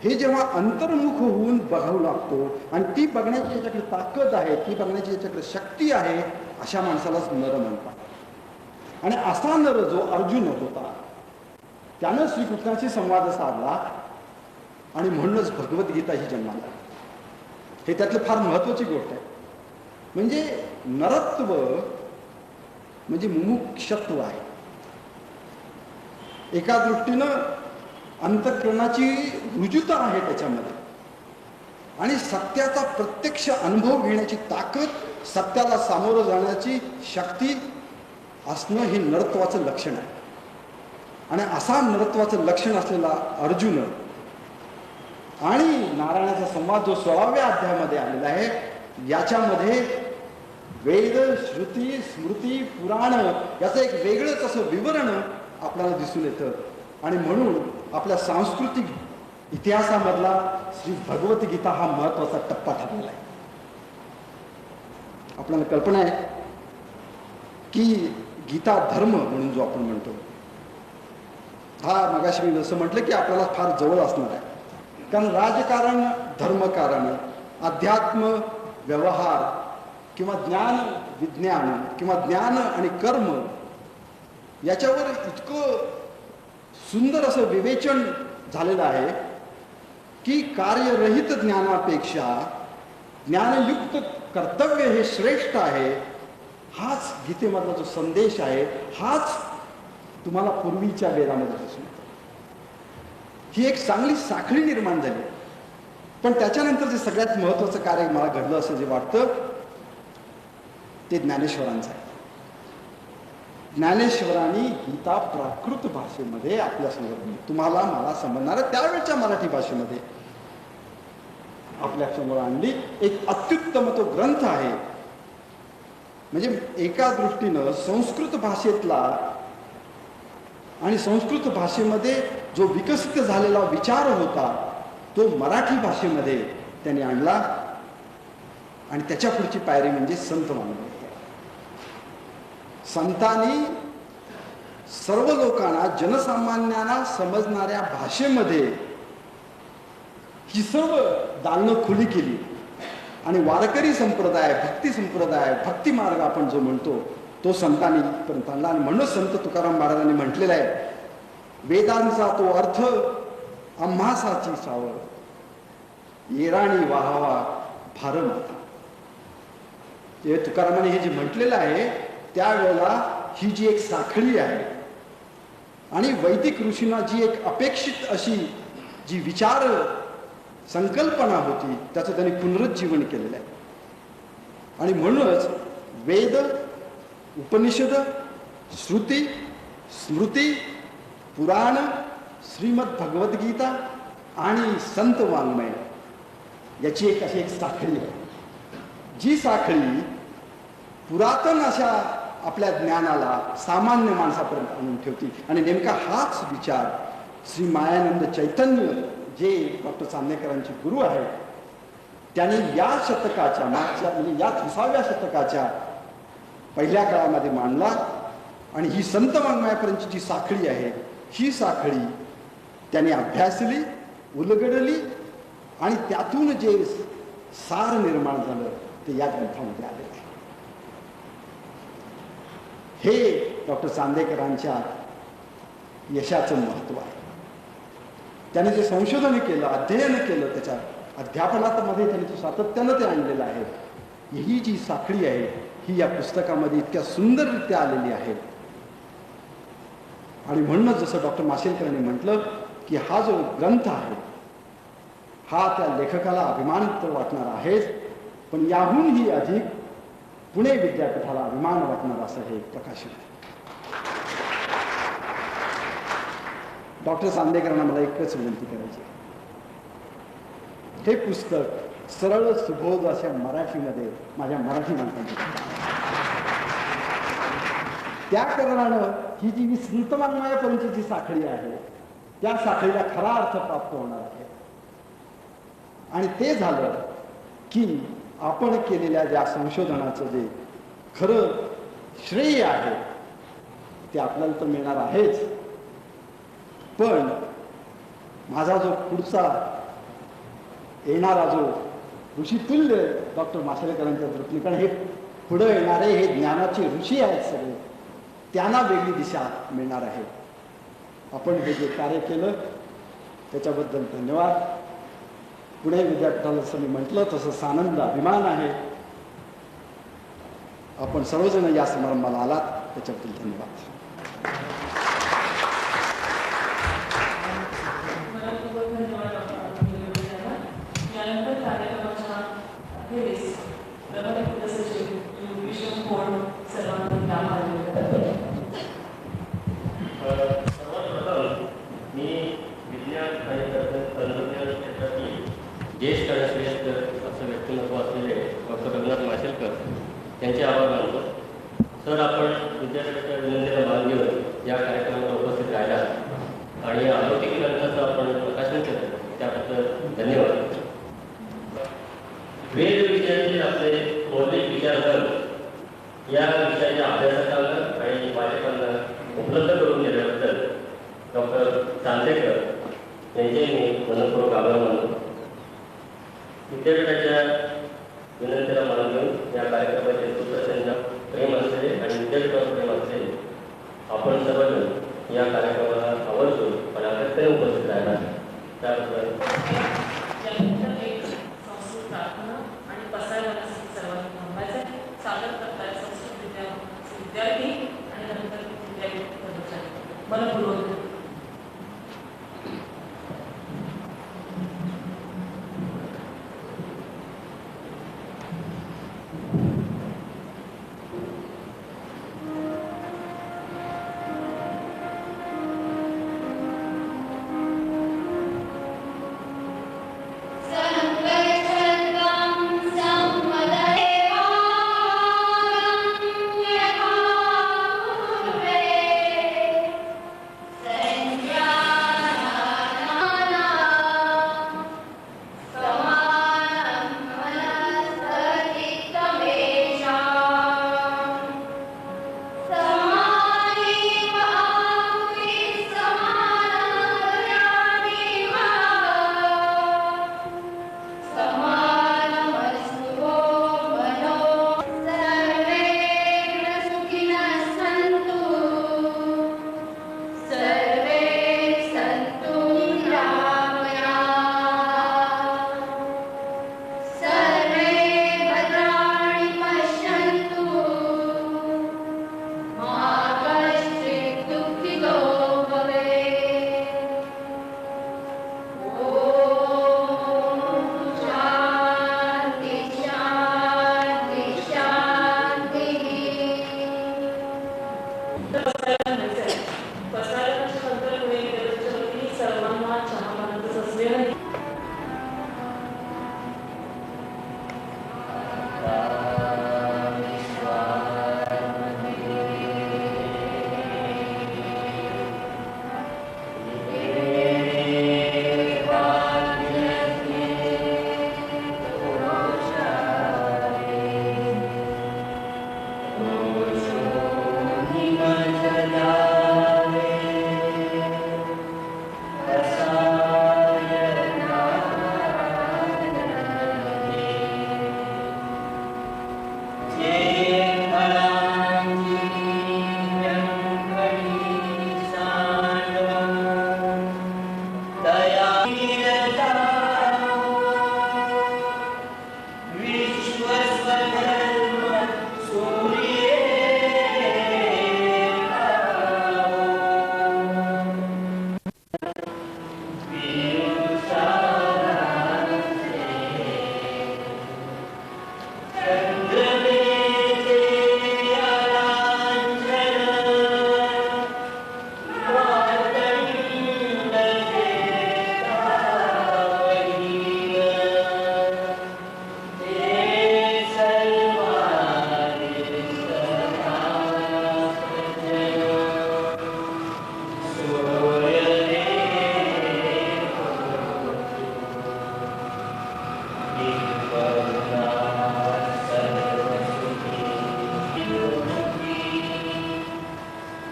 हे जेव्हा अंतर्मुख होऊन बघावं लागतो आणि ती बघण्याची याच्याकडे ताकद आहे, ती बघण्याची याच्याकडे शक्ती आहे, अशा माणसालाच नर म्हणतात. आणि असा नर जो अर्जुन होता त्यानं श्रीकृष्णाशी संवाद साधला आणि म्हणूनच भगवद्गीता ही जन्माला. हे त्यातली फार महत्वाची गोष्ट आहे. म्हणजे नरत्व म्हणजे मुमुक्षत्व आहे. एका दृष्टीनं अंतःकरणाची रुजुता आहे त्याच्यामध्ये आणि सत्याचा प्रत्यक्ष अनुभव घेण्याची ताकद, सत्याला सामोरं जाण्याची शक्ती असणं हे नरत्वाचं लक्षण आहे. आणि असा नरत्वाचं लक्षण असलेला अर्जुन आणि नारायणाचा संवाद जो 16व्या अध्यायामध्ये आलेला आहे याच्यामध्ये वेद, श्रुती, स्मृती, पुराण याचं एक वेगळंच असं विवरण आपल्याला दिसून येतं. आणि म्हणून आपल्या सांस्कृतिक इतिहासामधला श्री भगवद्गीता हा महत्वाचा टप्पा ठरलेला आहे. आपल्याला कल्पना आहे की गीता धर्म म्हणून जो आपण म्हणतो हा मगाशी मी जसं म्हटलं की आपल्याला फार जवळ असणार आहे. कारण राजकारण, धर्मकारण, अध्यात्म, व्यवहार किंवा ज्ञान विज्ञान किंवा ज्ञान आणि कर्म याच्यावर इतकं सुंदर असं विवेचन झालेलं आहे की कार्यरहित ज्ञानापेक्षा ज्ञानयुक्त कर्तव्य हे श्रेष्ठ आहे. हाच गीतेमधला जो संदेश आहे हाच तुम्हाला पूर्वीच्या वेदामध्ये दिसून येतो. ही एक चांगली साखळी निर्माण झाली. पण त्याच्यानंतर जे सगळ्यात महत्वाचं कार्य मला घडलं असं जे वाटतं ते ज्ञानेश्वरांचं आहे. ज्ञानेश्वरांनी गीता प्राकृत भाषेमध्ये आपल्यासमोर, तुम्हाला मला समजणाऱ्या त्यावेळच्या मराठी भाषेमध्ये आपल्यासमोर आणली. एक अत्युत्तम तो ग्रंथ आहे. म्हणजे एका दृष्टीनं संस्कृत भाषेतला आणि संस्कृत भाषेमध्ये जो विकसित झालेला विचार होता तो मराठी भाषेमध्ये त्याने आणला. आणि त्याच्या पुढची पायरी म्हणजे संत वाङ्मय. संतांनी सर्व लोकांना, जनसामान्यांना समजणाऱ्या भाषेमध्ये ही सर्व दालनं खुली केली. आणि वारकरी संप्रदाय, भक्ती संप्रदाय, भक्ती मार्ग आपण जो म्हणतो तो संतांनी पर्यंत आणला. आणि म्हणून संत तुकाराम महाराजांनी म्हटलेला आहे, वेदांचा तो अर्थ आम्हासाची सावळ, येराणी वाहावा भार माता. ते तुकारामाने हे जे म्हटलेलं आहे त्यावेळेला ही जी एक साखळी आहे आणि वैदिक ऋषींना जी एक अपेक्षित अशी जी विचार संकल्पना होती त्याचं त्यांनी पुनरुज्जीवन केलेलं आहे. आणि म्हणूनच वेद, उपनिषद, श्रुती, स्मृती, पुराण, श्रीमद भगवद्गीता आणि संत वाङ्मय याची एक अशी एक साखळी आहे. जी साखळी पुरातन अशा आपल्या ज्ञानाला सामान्य माणसापर्यंत आणून ठेवती. आणि नेमका हाच विचार श्री मायानंद चैतन्य जे डॉक्टर चांदेकरांचे गुरु आहेत त्यांनी या शतकाच्या मागच्या म्हणजे या 30व्या शतकाच्या पहिल्या काळामध्ये मांडला. आणि ही संत वाङ्मयापर्यंतची जी साखळी आहे ही साखळी त्यांनी अभ्यासली, उलगडली आणि त्यातून जे सार निर्माण झालं ते या ग्रंथामध्ये आलेलं आहे. हे डॉक्टर चांदेकरांच्या यशाचं महत्त्व आहे. त्याने जे संशोधन केलं, अध्ययन केलं, त्याच्या अध्यापनामध्ये त्यांनी जे सातत्यानं ते आणलेलं आहे, ही जी साखळी आहे ही या पुस्तकामध्ये इतक्या सुंदररित्या आलेली आहे. आणि म्हणूनच जसं डॉक्टर माशेलकरांनी म्हटलं की हा जो ग्रंथ आहे हा त्या लेखकाला अभिमान तर वाटणार आहेच, पण याहूनही अधिक पुणे विद्यापीठाला अभिमान वाटणार असं हे प्रकाशन आहे. डॉक्टर चांदेकरांना मला एकच विनंती करायची, हे पुस्तक सरळ सुबोध अशा मराठीमध्ये माझ्या मराठी माणसांची त्या कारणानं ही जी संत वाङ्मयापर्यंतची जी साखळी आहे त्या साखळीला खरा अर्थ प्राप्त होणार आहे. आणि ते झालं की आपण केलेल्या ज्या संशोधनाचं जे खरं श्रेय आहे ते आपल्याला तर मिळणार आहेच, पण माझा जो पुढचा येणारा जो ऋषितुल्य डॉक्टर माशेलकरांच्या दृष्टीने, कारण हे पुढे येणारे हे ज्ञानाचे ऋषी आहेत सगळे, त्यांना वेगळी दिशा मिळणार आहे. आपण हे जे कार्य केलं त्याच्याबद्दल धन्यवाद. पुणे विद्यापीठाला जसं मी म्हटलं तसं सानंद अभिमान आहे. आपण सर्वजण या समारंभाला आलात त्याच्याबद्दल धन्यवाद. यानंतर कार्यक्रमाच्या अखेरीस सर्वांना लाभ आलेला मी विज्ञान आणि तंत्रज्ञान क्षेत्रातील ज्येष्ठ आणि श्रेष्ठ असं व्यक्तिमत्व असलेले डॉक्टर रघुनाथ माशेलकर यांचे आभार मानतो. सर, आपण विद्यापीठाच्या विनंतीला मान घेऊन या कार्यक्रमाला उपस्थित राहिला आणि अलौकिक ग्रंथाचं आपण प्रकाशन केलं त्याबद्दल धन्यवाद. वेद विषयाचे आपले बौद्धिक विचारधन या विषयाच्या अभ्यासकांना आणि वाचकांना उपलब्ध करून दिल्याबद्दल डॉक्टर चांदेकर यांचे मी मनपूर्वक आभार मानतो. विद्यापीठाच्या विनंतीला मान घेऊन या कार्यक्रमाचे सूत्रसंचालन प्रेम असलेले आणि विद्यापीठावर प्रेम असलेले आपण सर्वजण या कार्यक्रमाला आवर्जून पण आकर्षण उपस्थित राहणार त्याबद्दल एक संस्कृत प्रार्थना आणि पसायवासाठी सर्वांनी थांबायचं सादर करताय संस्कृत विद्यार्थी आणि नंतर विद्यापीठ कर्मचारी मनपूर्वक. तर बसायला नाही बसायला नंतर पुढे गेल्याच्या सर्वांना चहा पाण्यातच असलेलं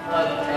Amen.